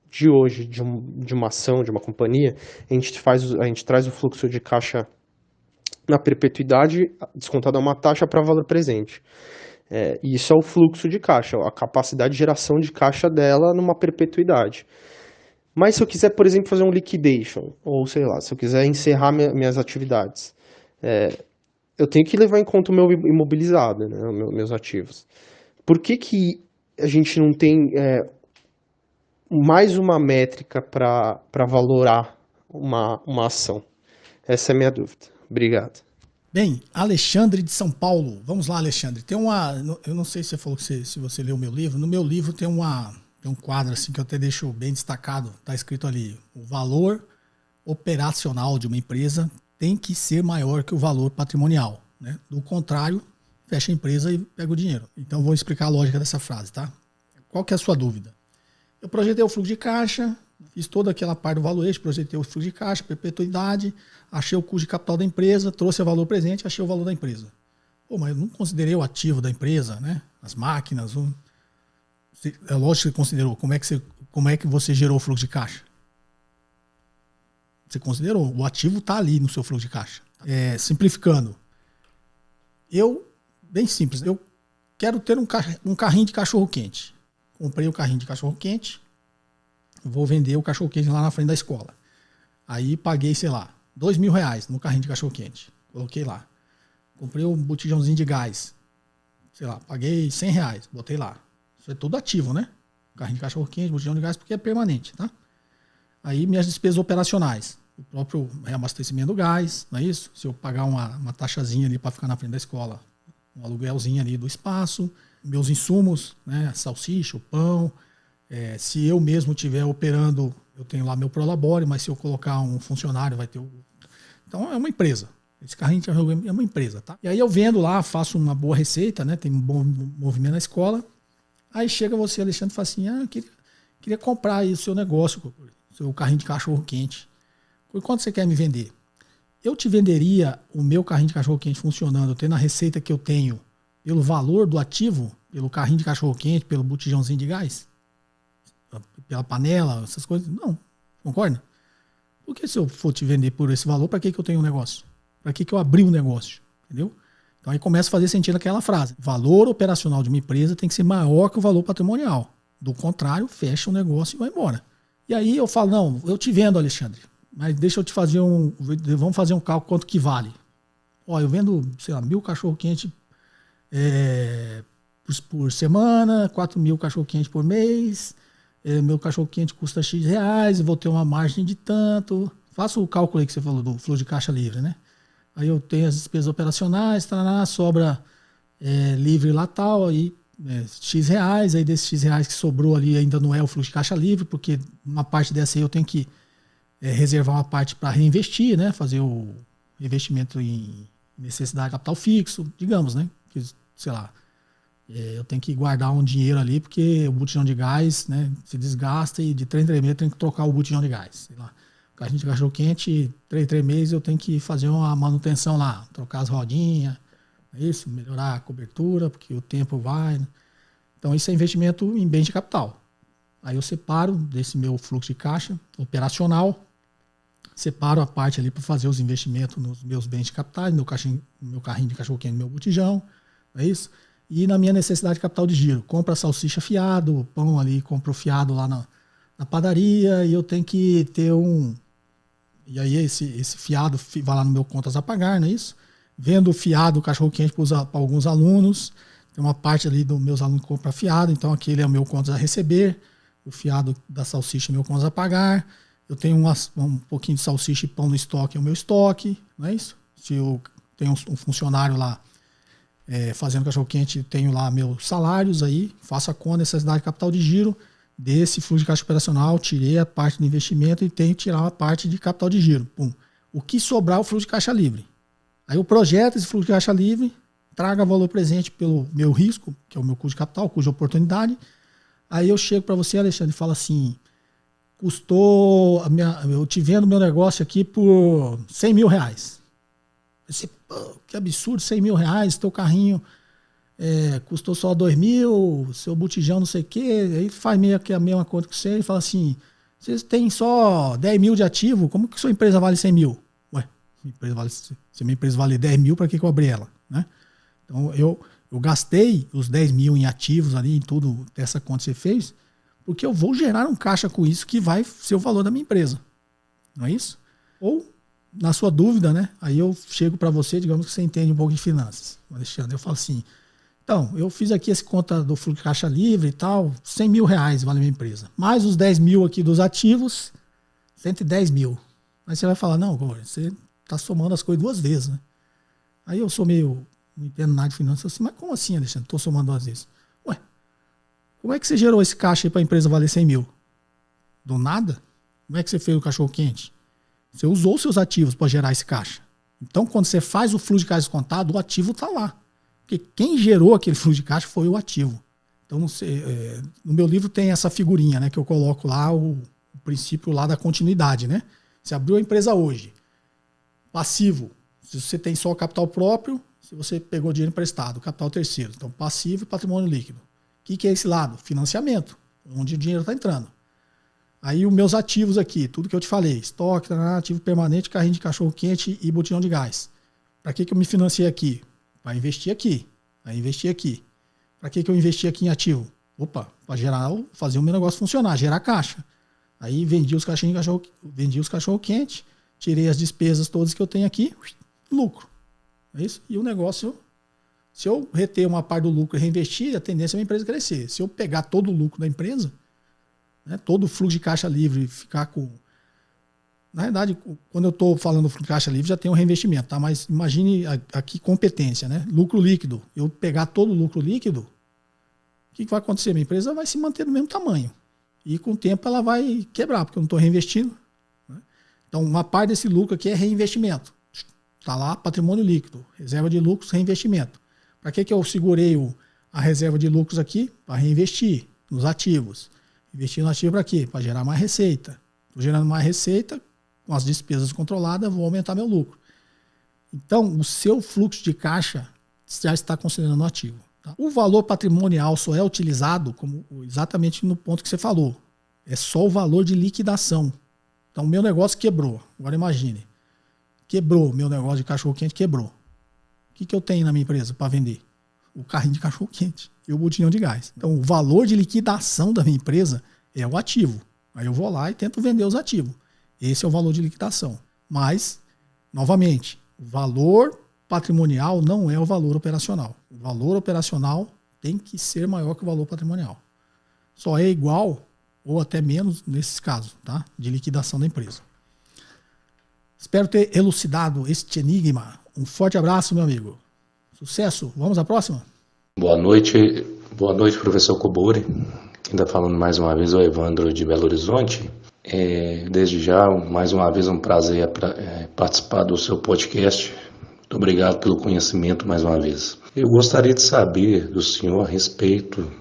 de hoje de uma ação, de uma companhia, a gente traz o fluxo de caixa na perpetuidade, descontado a uma taxa para valor presente. E isso é o fluxo de caixa, a capacidade de geração de caixa dela numa perpetuidade. Mas se eu quiser, por exemplo, fazer um liquidation, ou sei lá, se eu quiser encerrar minhas atividades, eu tenho que levar em conta o meu imobilizado, né, meus ativos. Por que a gente não tem mais uma métrica para valorar uma ação? Essa é a minha dúvida. Obrigado. Bem, Alexandre de São Paulo. Vamos lá, Alexandre. Eu não sei se você falou se você leu o meu livro. No meu livro tem um quadro assim que eu até deixo bem destacado. Está escrito ali: o valor operacional de uma empresa tem que ser maior que o valor patrimonial, né? Do contrário, fecha a empresa e pega o dinheiro. Então vou explicar a lógica dessa frase, tá? Qual que é a sua dúvida? Eu projetei o fluxo de caixa, fiz toda aquela parte do valuation, projetei o fluxo de caixa, perpetuidade, achei o custo de capital da empresa, trouxe o valor presente, achei o valor da empresa. Pô, mas eu não considerei o ativo da empresa, né? As máquinas. É lógico que você considerou. Como é que você gerou o fluxo de caixa? Você considerou. O ativo está ali no seu fluxo de caixa. Simplificando. Bem simples, eu quero ter um carrinho de cachorro-quente. Comprei o carrinho de cachorro-quente, vou vender o cachorro-quente lá na frente da escola. Aí paguei, sei lá, R$2.000 no carrinho de cachorro-quente. Coloquei lá. Comprei um botijãozinho de gás. Sei lá, paguei R$100. Botei lá. Isso é tudo ativo, né? Carrinho de cachorro-quente, botijão de gás, porque é permanente, tá? Aí minhas despesas operacionais. O próprio reabastecimento do gás, não é isso? Se eu pagar uma taxazinha ali para ficar na frente da escola, um aluguelzinho ali do espaço, meus insumos, né? Salsicha, o pão. Se eu mesmo estiver operando, eu tenho lá meu Prolabore, mas se eu colocar um funcionário, vai ter o... Então é uma empresa. Esse carrinho é uma empresa, tá? E aí eu vendo lá, faço uma boa receita, né? Tem um bom movimento na escola. Aí chega você, Alexandre, e fala assim: queria comprar aí o seu negócio, o seu carrinho de cachorro-quente. Por quanto você quer me vender? Eu te venderia o meu carrinho de cachorro-quente funcionando, tendo a receita que eu tenho, pelo valor do ativo, pelo carrinho de cachorro-quente, pelo botijãozinho de gás? pela panela, essas coisas. Não, concorda? Porque se eu for te vender por esse valor, para que eu tenho um negócio? Para que eu abri um negócio? Entendeu? Então aí começa a fazer sentido aquela frase. Valor operacional de uma empresa tem que ser maior que o valor patrimonial. Do contrário, fecha o negócio e vai embora. E aí eu falo, não, eu te vendo, Alexandre, mas deixa eu te fazer vamos fazer um cálculo quanto que vale. Ó, eu vendo, sei lá, 1.000 cachorro-quente por semana, 4.000 cachorro-quente por mês, meu cachorro-quente custa X reais, vou ter uma margem de tanto. Faça o cálculo aí que você falou do fluxo de caixa livre, né? Aí eu tenho as despesas operacionais, sobra livre lá tal, aí X reais, aí desses X reais que sobrou ali ainda não é o fluxo de caixa livre, porque uma parte dessa aí eu tenho que reservar uma parte para reinvestir, né? Fazer o investimento em necessidade de capital fixo, digamos, né? Que, sei lá, eu tenho que guardar um dinheiro ali porque o botijão de gás, né, se desgasta e de 3 em 3 meses eu tenho que trocar o botijão de gás. Sei lá, carrinho de cachorro quente, 3 em 3 meses eu tenho que fazer uma manutenção lá, trocar as rodinhas, isso, melhorar a cobertura, porque o tempo vai. Né? Então isso é investimento em bens de capital. Aí eu separo desse meu fluxo de caixa operacional, separo a parte ali para fazer os investimentos nos meus bens de capital, meu carrinho de cachorro quente, meu botijão, não é isso? E na minha necessidade de capital de giro, compro a salsicha fiado, pão ali, compro fiado lá na padaria, e eu tenho que ter e aí esse fiado vai lá no meu contas a pagar, não é isso? Vendo o fiado, o cachorro quente para alguns alunos, tem uma parte ali dos meus alunos que compra fiado, então aquele é o meu contas a receber, o fiado da salsicha é meu contas a pagar, eu tenho um pouquinho de salsicha e pão no estoque, é o meu estoque, não é isso? Se eu tenho um funcionário lá fazendo cachorro-quente, tenho lá meus salários aí, faço a conta, necessidade de capital de giro, desse fluxo de caixa operacional, tirei a parte do investimento e tenho que tirar a parte de capital de giro. Pum. O que sobrar é o fluxo de caixa livre. Aí eu projeto esse fluxo de caixa livre, traga valor presente pelo meu risco, que é o meu custo de capital, custo de oportunidade. Aí eu chego para você, Alexandre, e falo assim, custou, eu te vendo meu negócio aqui por 100 mil reais. Você, que absurdo, 100 mil reais, teu carrinho custou só 2 mil, seu botijão não sei o quê, aí faz meio que a mesma conta que você e fala assim, vocês têm só 10 mil de ativo, como que sua empresa vale 100 mil? Ué, se minha empresa vale 10 mil, para que eu abri ela? Né? Então eu gastei os 10 mil em ativos ali, em tudo dessa conta que você fez, porque eu vou gerar um caixa com isso que vai ser o valor da minha empresa. Não é isso? Ou, na sua dúvida, né? Aí eu chego para você, digamos que você entende um pouco de finanças, Alexandre. Eu falo assim, então, eu fiz aqui essa conta do fluxo de caixa livre e tal, 100 mil reais vale a minha empresa. Mais os 10 mil aqui dos ativos, 110 mil. Aí você vai falar, não, você está somando as coisas 2 vezes, né? Aí eu sou meio, não entendo nada de finanças, assim, mas como assim, Alexandre? Estou somando 2 vezes. Ué, como é que você gerou esse caixa aí para a empresa valer 100 mil? Do nada? Como é que você fez o cachorro quente? Você usou seus ativos para gerar esse caixa. Então, quando você faz o fluxo de caixa descontado, o ativo está lá. Porque quem gerou aquele fluxo de caixa foi o ativo. Então, não sei, no meu livro tem essa figurinha, né, que eu coloco lá, o princípio lá da continuidade. Né? Você abriu a empresa hoje. Passivo. Se você tem só capital próprio, se você pegou dinheiro emprestado, capital terceiro. Então, passivo e patrimônio líquido. O que é esse lado? Financiamento. Onde o dinheiro está entrando. Aí os meus ativos aqui, tudo que eu te falei, estoque, ativo permanente, carrinho de cachorro quente e botijão de gás. Para que eu me financiei aqui? Para investir aqui. Para investir aqui. Para que eu investi aqui em ativo? Opa, para fazer o meu negócio funcionar, gerar caixa. Aí vendi os cachorro quente, tirei as despesas todas que eu tenho aqui, lucro. É isso? E o negócio, se eu reter uma parte do lucro e reinvestir, a tendência é a minha empresa crescer. Se eu pegar todo o lucro da empresa, né, todo o fluxo de caixa livre ficar com... Na verdade, quando eu estou falando do fluxo de caixa livre, já tem um reinvestimento, tá? Mas imagine aqui competência, né? Lucro líquido. Eu pegar todo o lucro líquido, o que vai acontecer? Minha empresa vai se manter do mesmo tamanho. E com o tempo ela vai quebrar, porque eu não estou reinvestindo. Né? Então, uma parte desse lucro aqui é reinvestimento. Está lá patrimônio líquido, reserva de lucros, reinvestimento. Para que eu segurei a reserva de lucros aqui? Para reinvestir nos ativos. Investir no ativo para quê? Para gerar mais receita. Estou gerando mais receita, com as despesas controladas, vou aumentar meu lucro. Então, o seu fluxo de caixa já está considerando ativo. Tá? O valor patrimonial só é utilizado como exatamente no ponto que você falou. É só o valor de liquidação. Então, o meu negócio quebrou. Agora imagine. Quebrou. Meu negócio de cachorro-quente quebrou. O que eu tenho na minha empresa para vender? O carrinho de cachorro-quente e o botijão de gás. Então, o valor de liquidação da minha empresa é o ativo. Aí eu vou lá e tento vender os ativos. Esse é o valor de liquidação. Mas, novamente, o valor patrimonial não é o valor operacional. O valor operacional tem que ser maior que o valor patrimonial. Só é igual ou até menos nesses casos, tá? De liquidação da empresa. Espero ter elucidado este enigma. Um forte abraço, meu amigo. Sucesso. Vamos à próxima? Boa noite, professor Cobori. Quem está falando mais uma vez é o Evandro de Belo Horizonte. Desde já, mais uma vez, um prazer participar do seu podcast. Muito obrigado pelo conhecimento mais uma vez. Eu gostaria de saber do senhor a respeito,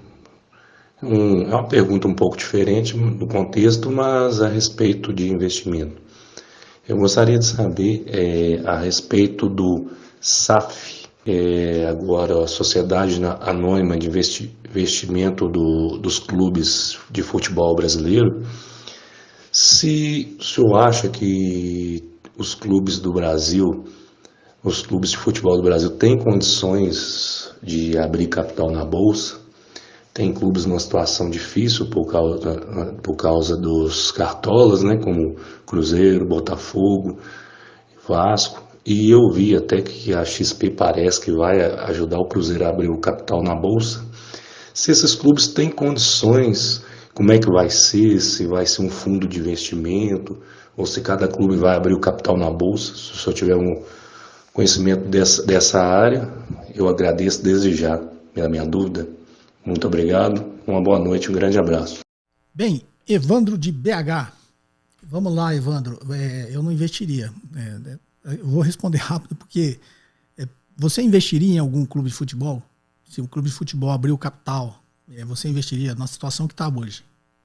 é uma pergunta um pouco diferente do contexto, mas a respeito de investimento. Eu gostaria de saber a respeito do SAF, agora a Sociedade Anônima de Investimento dos Clubes de Futebol Brasileiro. Se o senhor acha que os clubes do Brasil, os clubes de futebol do Brasil têm condições de abrir capital na Bolsa? Tem clubes numa situação difícil por causa dos cartolas, né, como Cruzeiro, Botafogo, Vasco. E eu vi até que a XP parece que vai ajudar o Cruzeiro a abrir o capital na Bolsa. Se esses clubes têm condições, como é que vai ser? Se vai ser um fundo de investimento, ou se cada clube vai abrir o capital na Bolsa. Se o senhor tiver um conhecimento dessa área, eu agradeço desde já pela minha dúvida. Muito obrigado, uma boa noite, um grande abraço. Bem, Evandro de BH. Vamos lá, Evandro. Eu não investiria. Eu vou responder rápido porque você investiria em algum clube de futebol? Se o clube de futebol abrir o capital, você investiria na situação que está hoje?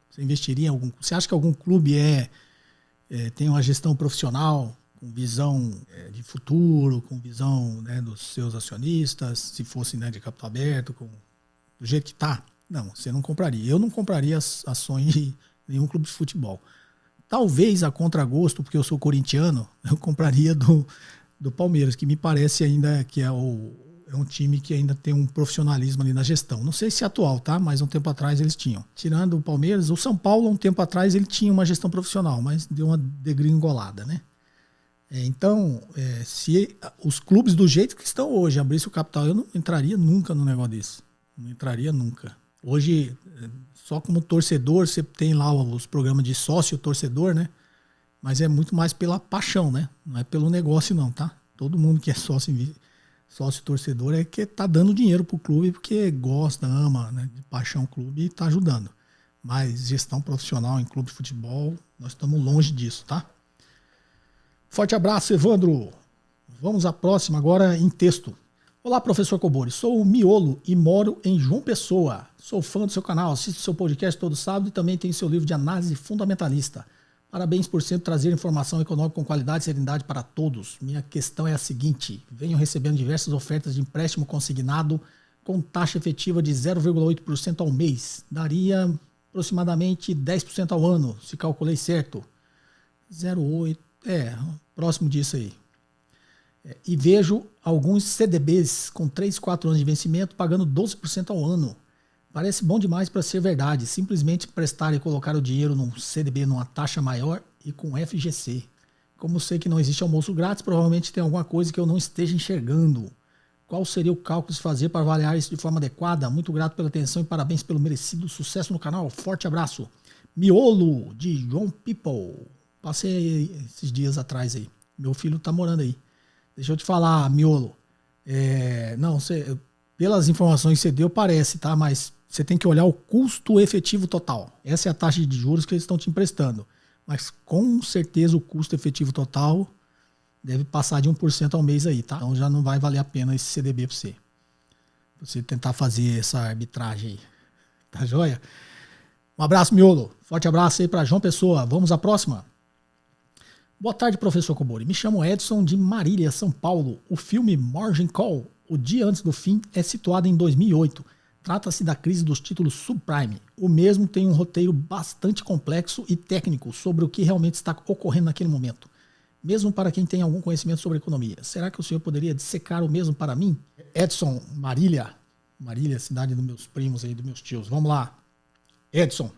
Você investiria em algum? Você acha que algum clube tem uma gestão profissional, com visão de futuro, com visão, né, dos seus acionistas, se fosse, né, de capital aberto, do jeito que está? Não, você não compraria. Eu não compraria ações de nenhum clube de futebol. Talvez a contragosto, porque eu sou corintiano, eu compraria do Palmeiras, que me parece ainda que é um time que ainda tem um profissionalismo ali na gestão. Não sei se é atual, tá? Mas um tempo atrás eles tinham. Tirando o Palmeiras, o São Paulo, um tempo atrás, ele tinha uma gestão profissional, mas deu uma degringolada, né? Então, se os clubes do jeito que estão hoje abrissem o capital, eu não entraria nunca num negócio desse. Não entraria nunca. Hoje, só como torcedor, você tem lá os programas de sócio-torcedor, né? Mas é muito mais pela paixão, né? Não é pelo negócio não, tá? Todo mundo que é sócio-torcedor é que tá dando dinheiro pro clube porque gosta, ama, né? De paixão o clube e tá ajudando. Mas gestão profissional em clube de futebol, nós estamos longe disso, tá? Forte abraço, Evandro. Vamos à próxima agora em texto. Olá, professor Cobori. Sou o Miolo e moro em João Pessoa. Sou fã do seu canal, assisto seu podcast todo sábado e também tenho seu livro de análise fundamentalista. Parabéns por sempre trazer informação econômica com qualidade e serenidade para todos. Minha questão é a seguinte: venho recebendo diversas ofertas de empréstimo consignado com taxa efetiva de 0,8% ao mês. Daria aproximadamente 10% ao ano, se calculei certo. 0,8%, próximo disso aí. E vejo alguns CDBs com 3, 4 anos de vencimento pagando 12% ao ano. Parece bom demais para ser verdade. Simplesmente prestar e colocar o dinheiro num CDB numa taxa maior e com FGC. Como sei que não existe almoço grátis, provavelmente tem alguma coisa que eu não esteja enxergando. Qual seria o cálculo de fazer para avaliar isso de forma adequada? Muito grato pela atenção e parabéns pelo merecido sucesso no canal. Forte abraço. Miolo, de João People. Passei esses dias atrás aí. Meu filho tá morando aí. Deixa eu te falar, Miolo. Pelas informações que você deu, parece, tá? Mas você tem que olhar o custo efetivo total. Essa é a taxa de juros que eles estão te emprestando. Mas com certeza o custo efetivo total deve passar de 1% ao mês aí, tá? Então já não vai valer a pena esse CDB para você. Você tentar fazer essa arbitragem aí. Tá joia? Um abraço, Miolo. Forte abraço aí para João Pessoa. Vamos à próxima? Boa tarde, professor Cobori. Me chamo Edson de Marília, São Paulo. O filme Margin Call, O Dia Antes do Fim, é situado em 2008. Trata-se da crise dos títulos subprime. O mesmo tem um roteiro bastante complexo e técnico sobre o que realmente está ocorrendo naquele momento, mesmo para quem tem algum conhecimento sobre economia. Será que o senhor poderia dissecar o mesmo para mim? Edson, Marília, cidade dos meus primos aí, dos meus tios. Vamos lá. Edson,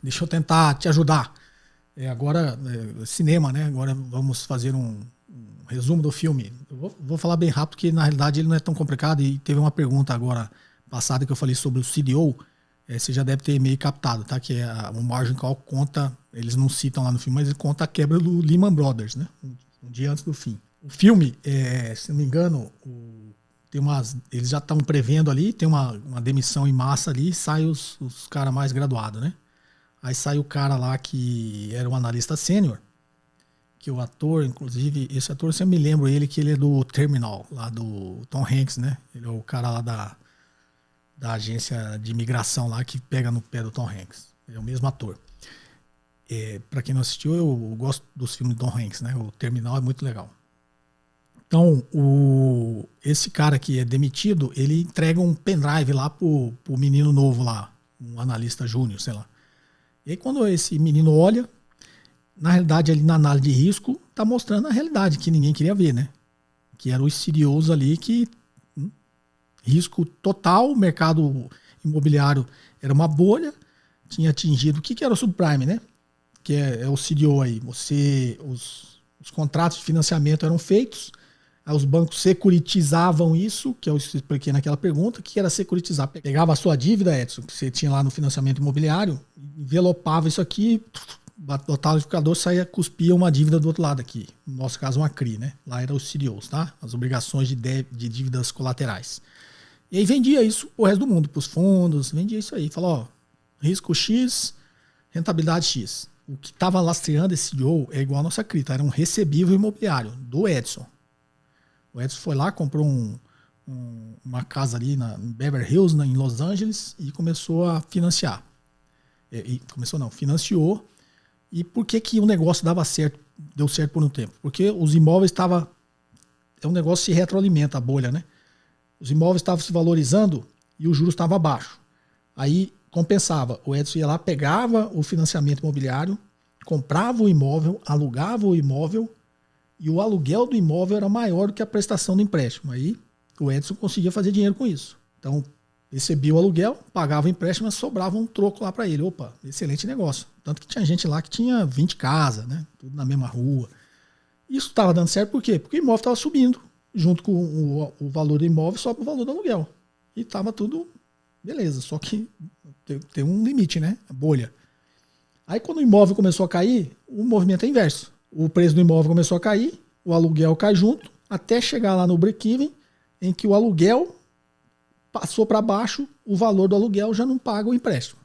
deixa eu tentar te ajudar. Agora, cinema, né? Agora vamos fazer um resumo do filme. Eu vou falar bem rápido, porque na realidade ele não é tão complicado, e teve uma pergunta agora passada que eu falei sobre o CDO, você já deve ter meio captado, tá? Que o Margin Call conta, eles não citam lá no filme, mas ele conta a quebra do Lehman Brothers, né? Um dia antes do fim. O filme, se não me engano, eles já estão prevendo ali, tem uma demissão em massa ali, sai os caras mais graduados, né? Aí sai o cara lá que era um analista sênior, que o ator, inclusive, esse ator, eu sempre me lembro ele, que ele é do Terminal, lá do Tom Hanks, né? Ele é o cara lá da agência de imigração lá, que pega no pé do Tom Hanks. Ele é o mesmo ator. Pra quem não assistiu, eu gosto dos filmes do Tom Hanks, né? O Terminal é muito legal. Então, esse cara que é demitido, ele entrega um pendrive lá pro menino novo lá, um analista júnior, sei lá. E aí quando esse menino olha, na realidade ali na análise de risco, tá mostrando a realidade que ninguém queria ver, né? Que eram os CDOs ali que... risco total, o mercado imobiliário era uma bolha, tinha atingido... O que era o subprime, né? Que é o CDO aí. Os contratos de financiamento eram feitos, aí os bancos securitizavam isso, que eu expliquei naquela pergunta. O que era securitizar? Pegava a sua dívida, Edson, que você tinha lá no financiamento imobiliário, envelopava isso aqui, botava o liquidificador, saía, cuspia uma dívida do outro lado aqui. No nosso caso, uma CRI, né? Lá eram os CDOs, tá? As obrigações de dívidas colaterais. E aí vendia isso o resto do mundo, para os fundos, vendia isso aí. Falou, ó, risco X, rentabilidade X. O que estava lastreando esse CDO é igual a nossa CRI, tá? Era um recebível imobiliário do Edson. O Edson foi lá, comprou uma casa ali em Beverly Hills, em Los Angeles, e começou a financiar. Financiou. E por que o negócio deu certo por um tempo? Porque os imóveis estavam... É um negócio que se retroalimenta, a bolha, né? Os imóveis estavam se valorizando e o juros estava baixo. Aí compensava. O Edson ia lá, pegava o financiamento imobiliário, comprava o imóvel, alugava o imóvel, e o aluguel do imóvel era maior do que a prestação do empréstimo. Aí o Edson conseguia fazer dinheiro com isso. Então, recebia o aluguel, pagava o empréstimo, mas sobrava um troco lá para ele. Opa, excelente negócio. Tanto que tinha gente lá que tinha 20 casas, né? Tudo na mesma rua. Isso estava dando certo por quê? Porque o imóvel estava subindo. Junto com o valor do imóvel, sobe o valor do aluguel. E estava tudo beleza. Só que tem um limite, né? A bolha. Aí quando o imóvel começou a cair, o movimento é inverso. O preço do imóvel começou a cair, o aluguel cai junto, até chegar lá no break-even, em que o aluguel passou para baixo, o valor do aluguel já não paga o empréstimo,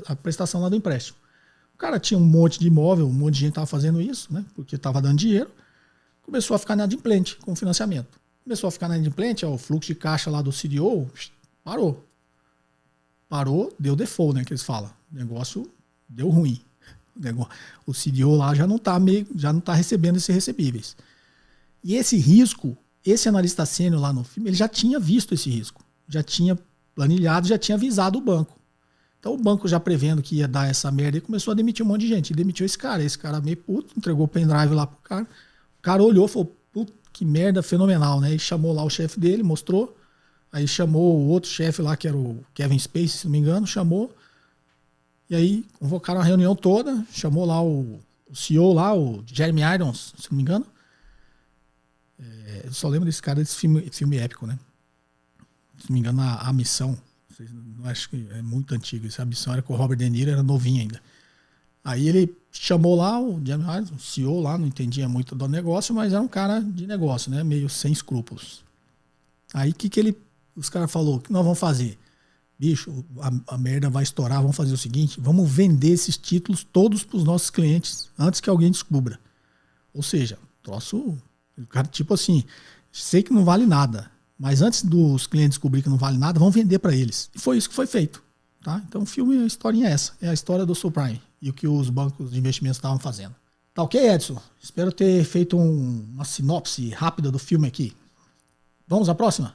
a prestação lá do empréstimo. O cara tinha um monte de imóvel, um monte de gente estava fazendo isso, né? Porque estava dando dinheiro. Começou a ficar inadimplente com o financiamento. Começou a ficar inadimplente, o fluxo de caixa lá do CDO parou. Parou, deu default, né, que eles falam. O negócio deu ruim. O CDO lá já não tá recebendo esses recebíveis. E esse risco, esse analista sênior lá no filme, ele já tinha visto esse risco. Já tinha planilhado, já tinha avisado o banco. Então o banco, já prevendo que ia dar essa merda, ele começou a demitir um monte de gente. E demitiu esse cara meio puto, entregou o pendrive lá pro cara. O cara olhou e falou, puta, que merda fenomenal, né? E chamou lá o chefe dele, mostrou. Aí chamou o outro chefe lá, que era o Kevin Spacey, se não me engano, chamou. E aí convocaram a reunião toda, chamou lá o CEO lá, o Jeremy Irons, se não me engano. Eu só lembro desse cara, desse filme épico, né? Se não me engano, a Missão. Não acho que é muito antigo. A Missão era com o Robert De Niro, era novinho ainda. Aí ele chamou lá o Jeremy Irons, o CEO lá, não entendia muito do negócio, mas era um cara de negócio, né? Meio sem escrúpulos. Aí os caras falaram, o que nós vamos fazer? Bicho, a merda vai estourar, vamos fazer o seguinte, vamos vender esses títulos todos para os nossos clientes antes que alguém descubra. Ou seja, troço, o cara tipo assim, sei que não vale nada, mas antes dos clientes descobrirem que não vale nada, vamos vender para eles. E foi isso que foi feito. Tá? Então o filme, a historinha é essa, é a história do subprime e o que os bancos de investimentos estavam fazendo. Tá ok, Edson? Espero ter feito uma sinopse rápida do filme aqui. Vamos à próxima?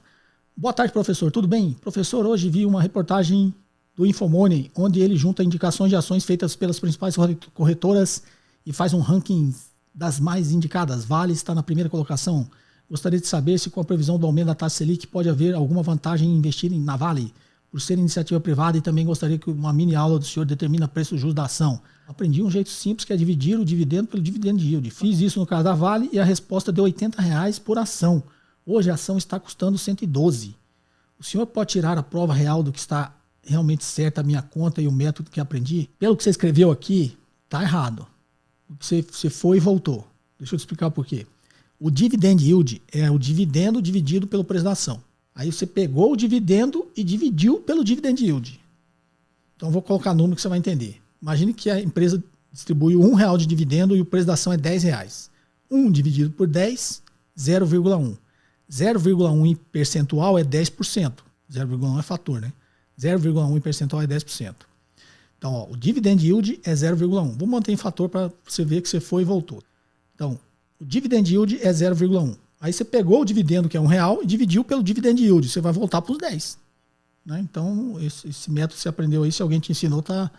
Boa tarde, professor. Tudo bem? Professor, hoje vi uma reportagem do Infomoney, onde ele junta indicações de ações feitas pelas principais corretoras e faz um ranking das mais indicadas. Vale está na primeira colocação. Gostaria de saber se com a previsão do aumento da taxa Selic pode haver alguma vantagem em investir na Vale, por ser iniciativa privada, e também gostaria que uma mini aula do senhor determina preço justo da ação. Aprendi um jeito simples, que é dividir o dividendo pelo dividend yield. Fiz isso no caso da Vale e a resposta deu R$80 por ação. Hoje a ação está custando 112. O senhor pode tirar a prova real do que está realmente certa a minha conta e o método que aprendi? Pelo que você escreveu aqui, está errado. Você foi e voltou. Deixa eu te explicar por quê. O dividend yield é o dividendo dividido pelo preço da ação. Aí você pegou o dividendo e dividiu pelo dividend yield. Então vou colocar número que você vai entender. Imagine que a empresa distribuiu R$1 de dividendo e o preço da ação é R$10. 1 dividido por 10, 0,1. 0,1 em percentual é 10%. 0,1 é fator, né? 0,1 em percentual é 10%. Então, ó, o dividend yield é 0,1. Vou manter em fator para você ver que você foi e voltou. Então, o dividend yield é 0,1. Aí você pegou o dividendo, que é R$1, e dividiu pelo dividend yield. Você vai voltar para os 10. Né? Então, esse método que você aprendeu aí, se alguém te ensinou, tá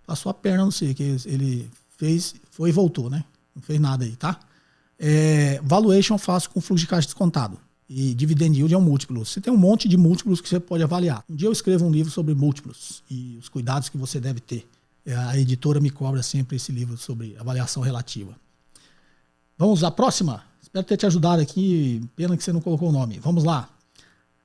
a sua perna, não sei, que ele fez, foi e voltou, né? Não fez nada aí, tá? Valuation eu faço com fluxo de caixa descontado. E dividend yield é um múltiplo. Você tem um monte de múltiplos que você pode avaliar. Um dia eu escrevo um livro sobre múltiplos e os cuidados que você deve ter. A editora me cobra sempre esse livro sobre avaliação relativa. Vamos à próxima? Espero ter te ajudado aqui. Pena que você não colocou o nome. Vamos lá.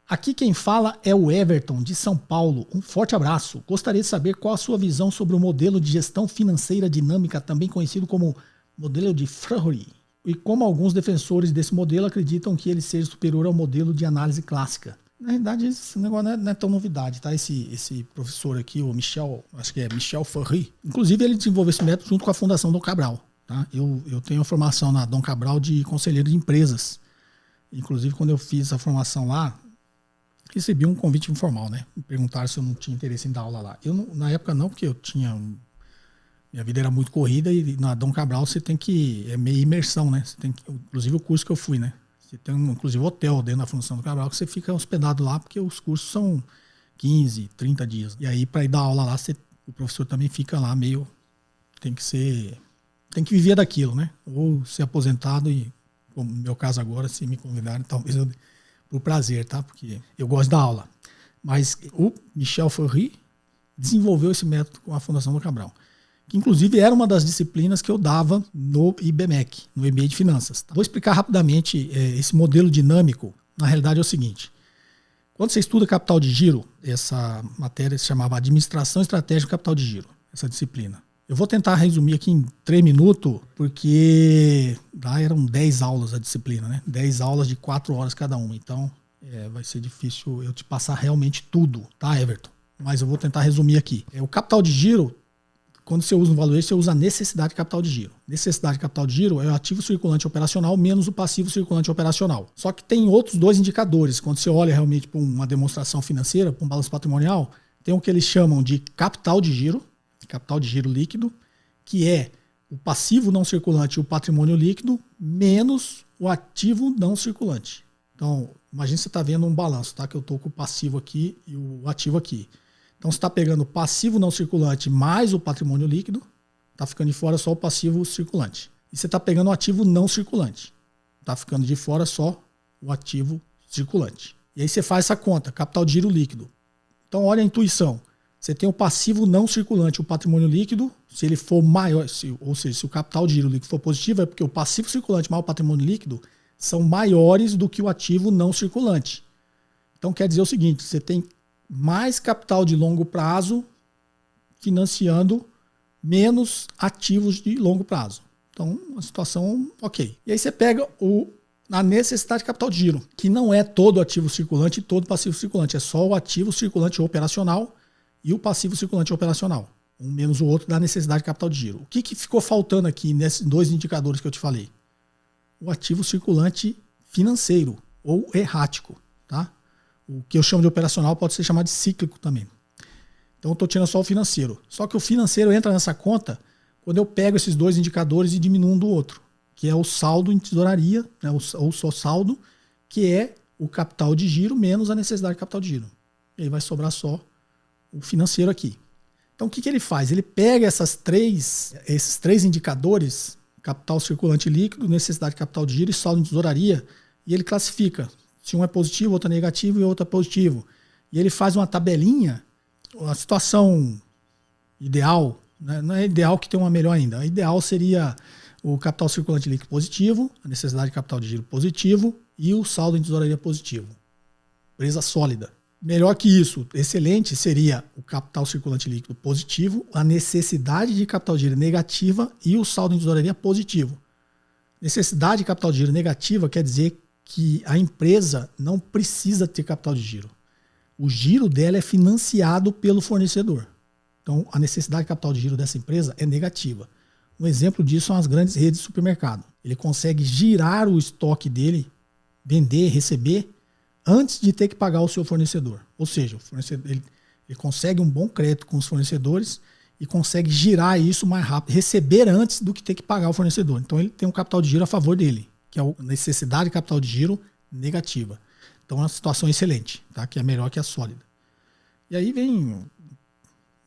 Aqui quem fala é o Everton, de São Paulo. Um forte abraço. Gostaria de saber qual a sua visão sobre o modelo de gestão financeira dinâmica, também conhecido como modelo de Froehlich, e como alguns defensores desse modelo acreditam que ele seja superior ao modelo de análise clássica. Na verdade, esse negócio não é tão novidade, tá? Esse professor aqui, o Michel, acho que é Michel Froehlich, inclusive ele desenvolveu esse método junto com a Fundação Dom Cabral. Tá? Eu tenho a formação na Dom Cabral de conselheiro de empresas. Inclusive, quando eu fiz a formação lá, recebi um convite informal, né? Me perguntaram se eu não tinha interesse em dar aula lá. Eu, na época, não, porque eu tinha... Minha vida era muito corrida e na Dom Cabral você tem que... É meio imersão, né? Você tem que, inclusive o curso que eu fui, né? Você tem inclusive hotel dentro da Fundação do Cabral que você fica hospedado lá, porque os cursos são 15, 30 dias. E aí, para ir dar aula lá, o professor também fica lá meio... Tem que viver daquilo, né? Ou ser aposentado e, como no meu caso agora, se me convidarem, talvez eu... Por prazer, tá? Porque eu gosto da aula. Mas o Michel Froehlich desenvolveu esse método com a Fundação do Cabral, que inclusive era uma das disciplinas que eu dava no IBMEC, no MBA de Finanças. Tá? Vou explicar rapidamente esse modelo dinâmico. Na realidade é o seguinte. Quando você estuda capital de giro, essa matéria se chamava Administração Estratégica do Capital de Giro, essa disciplina. Eu vou tentar resumir aqui em 3 minutos, porque lá eram 10 aulas a disciplina, né? 10 aulas de 4 horas cada uma. Então, vai ser difícil eu te passar realmente tudo, tá, Everton? Mas eu vou tentar resumir aqui. O capital de giro, quando você usa um valuation, você usa a necessidade de capital de giro. Necessidade de capital de giro é o ativo circulante operacional menos o passivo circulante operacional. Só que tem outros 2 indicadores. Quando você olha realmente para uma demonstração financeira, para um balanço patrimonial, tem o que eles chamam de capital de giro líquido, que é o passivo não circulante e o patrimônio líquido, menos o ativo não circulante. Então, imagina que você está vendo um balanço, tá? Que eu estou com o passivo aqui e o ativo aqui. Então, você está pegando o passivo não circulante mais o patrimônio líquido, está ficando de fora só o passivo circulante. E você está pegando o ativo não circulante, está ficando de fora só o ativo circulante. E aí você faz essa conta, capital de giro líquido. Então, olha a intuição. Você tem o passivo não circulante, o patrimônio líquido, se ele for maior, ou seja, se o capital de giro líquido for positivo, é porque o passivo circulante mais o patrimônio líquido são maiores do que o ativo não circulante. Então quer dizer o seguinte, você tem mais capital de longo prazo financiando menos ativos de longo prazo. Então, uma situação ok. E aí você pega a necessidade de capital de giro, que não é todo ativo circulante e todo passivo circulante, é só o ativo circulante operacional e o passivo circulante operacional. Um menos o outro da necessidade de capital de giro. O que ficou faltando aqui nesses 2 indicadores que eu te falei? O ativo circulante financeiro ou errático. Tá? O que eu chamo de operacional pode ser chamado de cíclico também. Então eu estou tirando só o financeiro. Só que o financeiro entra nessa conta quando eu pego esses 2 indicadores e diminuo um do outro, que é o saldo em tesouraria, né, ou só saldo, que é o capital de giro menos a necessidade de capital de giro. E aí vai sobrar só o financeiro aqui. Então, o que ele faz? Ele pega esses três indicadores, capital circulante líquido, necessidade de capital de giro e saldo em tesouraria, e ele classifica se um é positivo, outro é negativo e outro é positivo. E ele faz uma tabelinha, a situação ideal, né? Não é ideal que tenha uma melhor ainda, a ideal seria o capital circulante líquido positivo, a necessidade de capital de giro positivo e o saldo em tesouraria positivo. Empresa sólida. Melhor que isso, excelente, seria o capital circulante líquido positivo, a necessidade de capital de giro negativa e o saldo em tesouraria positivo. Necessidade de capital de giro negativa quer dizer que a empresa não precisa ter capital de giro. O giro dela é financiado pelo fornecedor. Então, a necessidade de capital de giro dessa empresa é negativa. Um exemplo disso são as grandes redes de supermercado. Ele consegue girar o estoque dele, vender, receber, antes de ter que pagar o seu fornecedor. Ou seja, ele consegue um bom crédito com os fornecedores e consegue girar isso mais rápido, receber antes do que ter que pagar o fornecedor. Então ele tem um capital de giro a favor dele, que é a necessidade de capital de giro negativa. Então é uma situação excelente, tá? Que é melhor que a sólida. E aí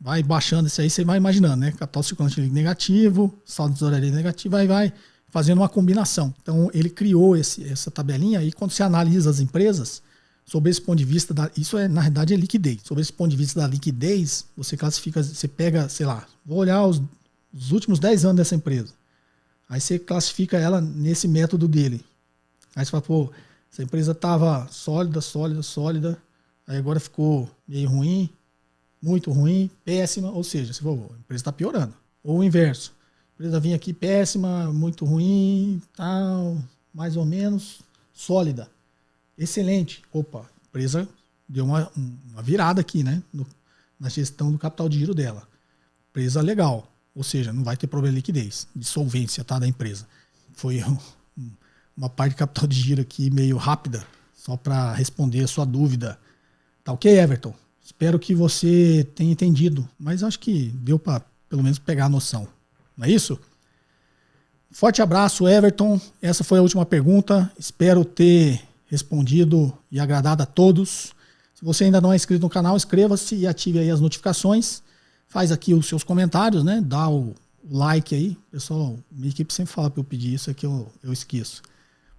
vai baixando isso aí, você vai imaginando, né? Capital circulante negativo, saldo de tesouraria negativo, aí vai fazendo uma combinação. Então ele criou essa tabelinha e quando você analisa as empresas, sobre esse ponto de vista, isso na realidade é liquidez. Sobre esse ponto de vista da liquidez, você classifica, você pega, sei lá, vou olhar os últimos 10 anos dessa empresa. Aí você classifica ela nesse método dele. Aí você fala, pô, essa empresa estava sólida, aí agora ficou meio ruim, muito ruim, péssima, ou seja, você falou, a empresa está piorando. Ou o inverso. A empresa vinha aqui péssima, muito ruim, tal, mais ou menos, sólida. Excelente. Opa, a empresa deu uma virada aqui, né? Na gestão do capital de giro dela. Empresa legal. Ou seja, não vai ter problema de liquidez, de solvência, tá, da empresa. Foi uma parte de capital de giro aqui meio rápida, só para responder a sua dúvida. Tá ok, Everton? Espero que você tenha entendido, mas acho que deu para pelo menos pegar a noção. Não é isso? Forte abraço, Everton. Essa foi a última pergunta. Espero ter respondido e agradado a todos. Se você ainda não é inscrito no canal, inscreva-se e ative aí as notificações. Faz aqui os seus comentários, né? Dá o like aí. Pessoal, minha equipe sempre fala para eu pedir isso, é que eu esqueço.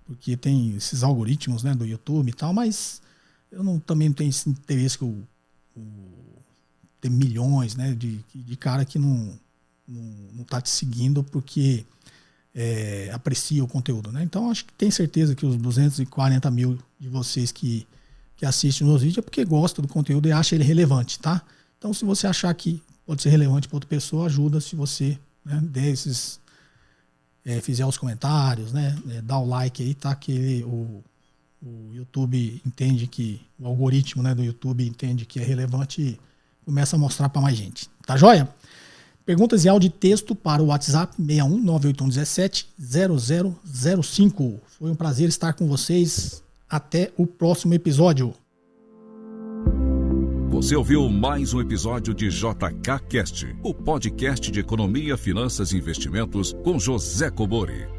Porque tem esses algoritmos, né, do YouTube e tal, mas eu também não tenho esse interesse que tem milhões, né, de cara que não tá te seguindo porque aprecia o conteúdo, né? Então acho que tem certeza que os 240 mil de vocês que assistem os vídeos é porque gostam do conteúdo e acham ele relevante, tá? Então se você achar que pode ser relevante para outra pessoa, ajuda se você, né, fizer os comentários, né, dá o like aí, tá? Que o YouTube entende que, o algoritmo, né, do YouTube entende que é relevante e começa a mostrar para mais gente. Tá joia? Perguntas em áudio e texto para o WhatsApp 61981170005. Foi um prazer estar com vocês. Até o próximo episódio. Você ouviu mais um episódio de JK Cast, o podcast de economia, finanças e investimentos com José Cobori.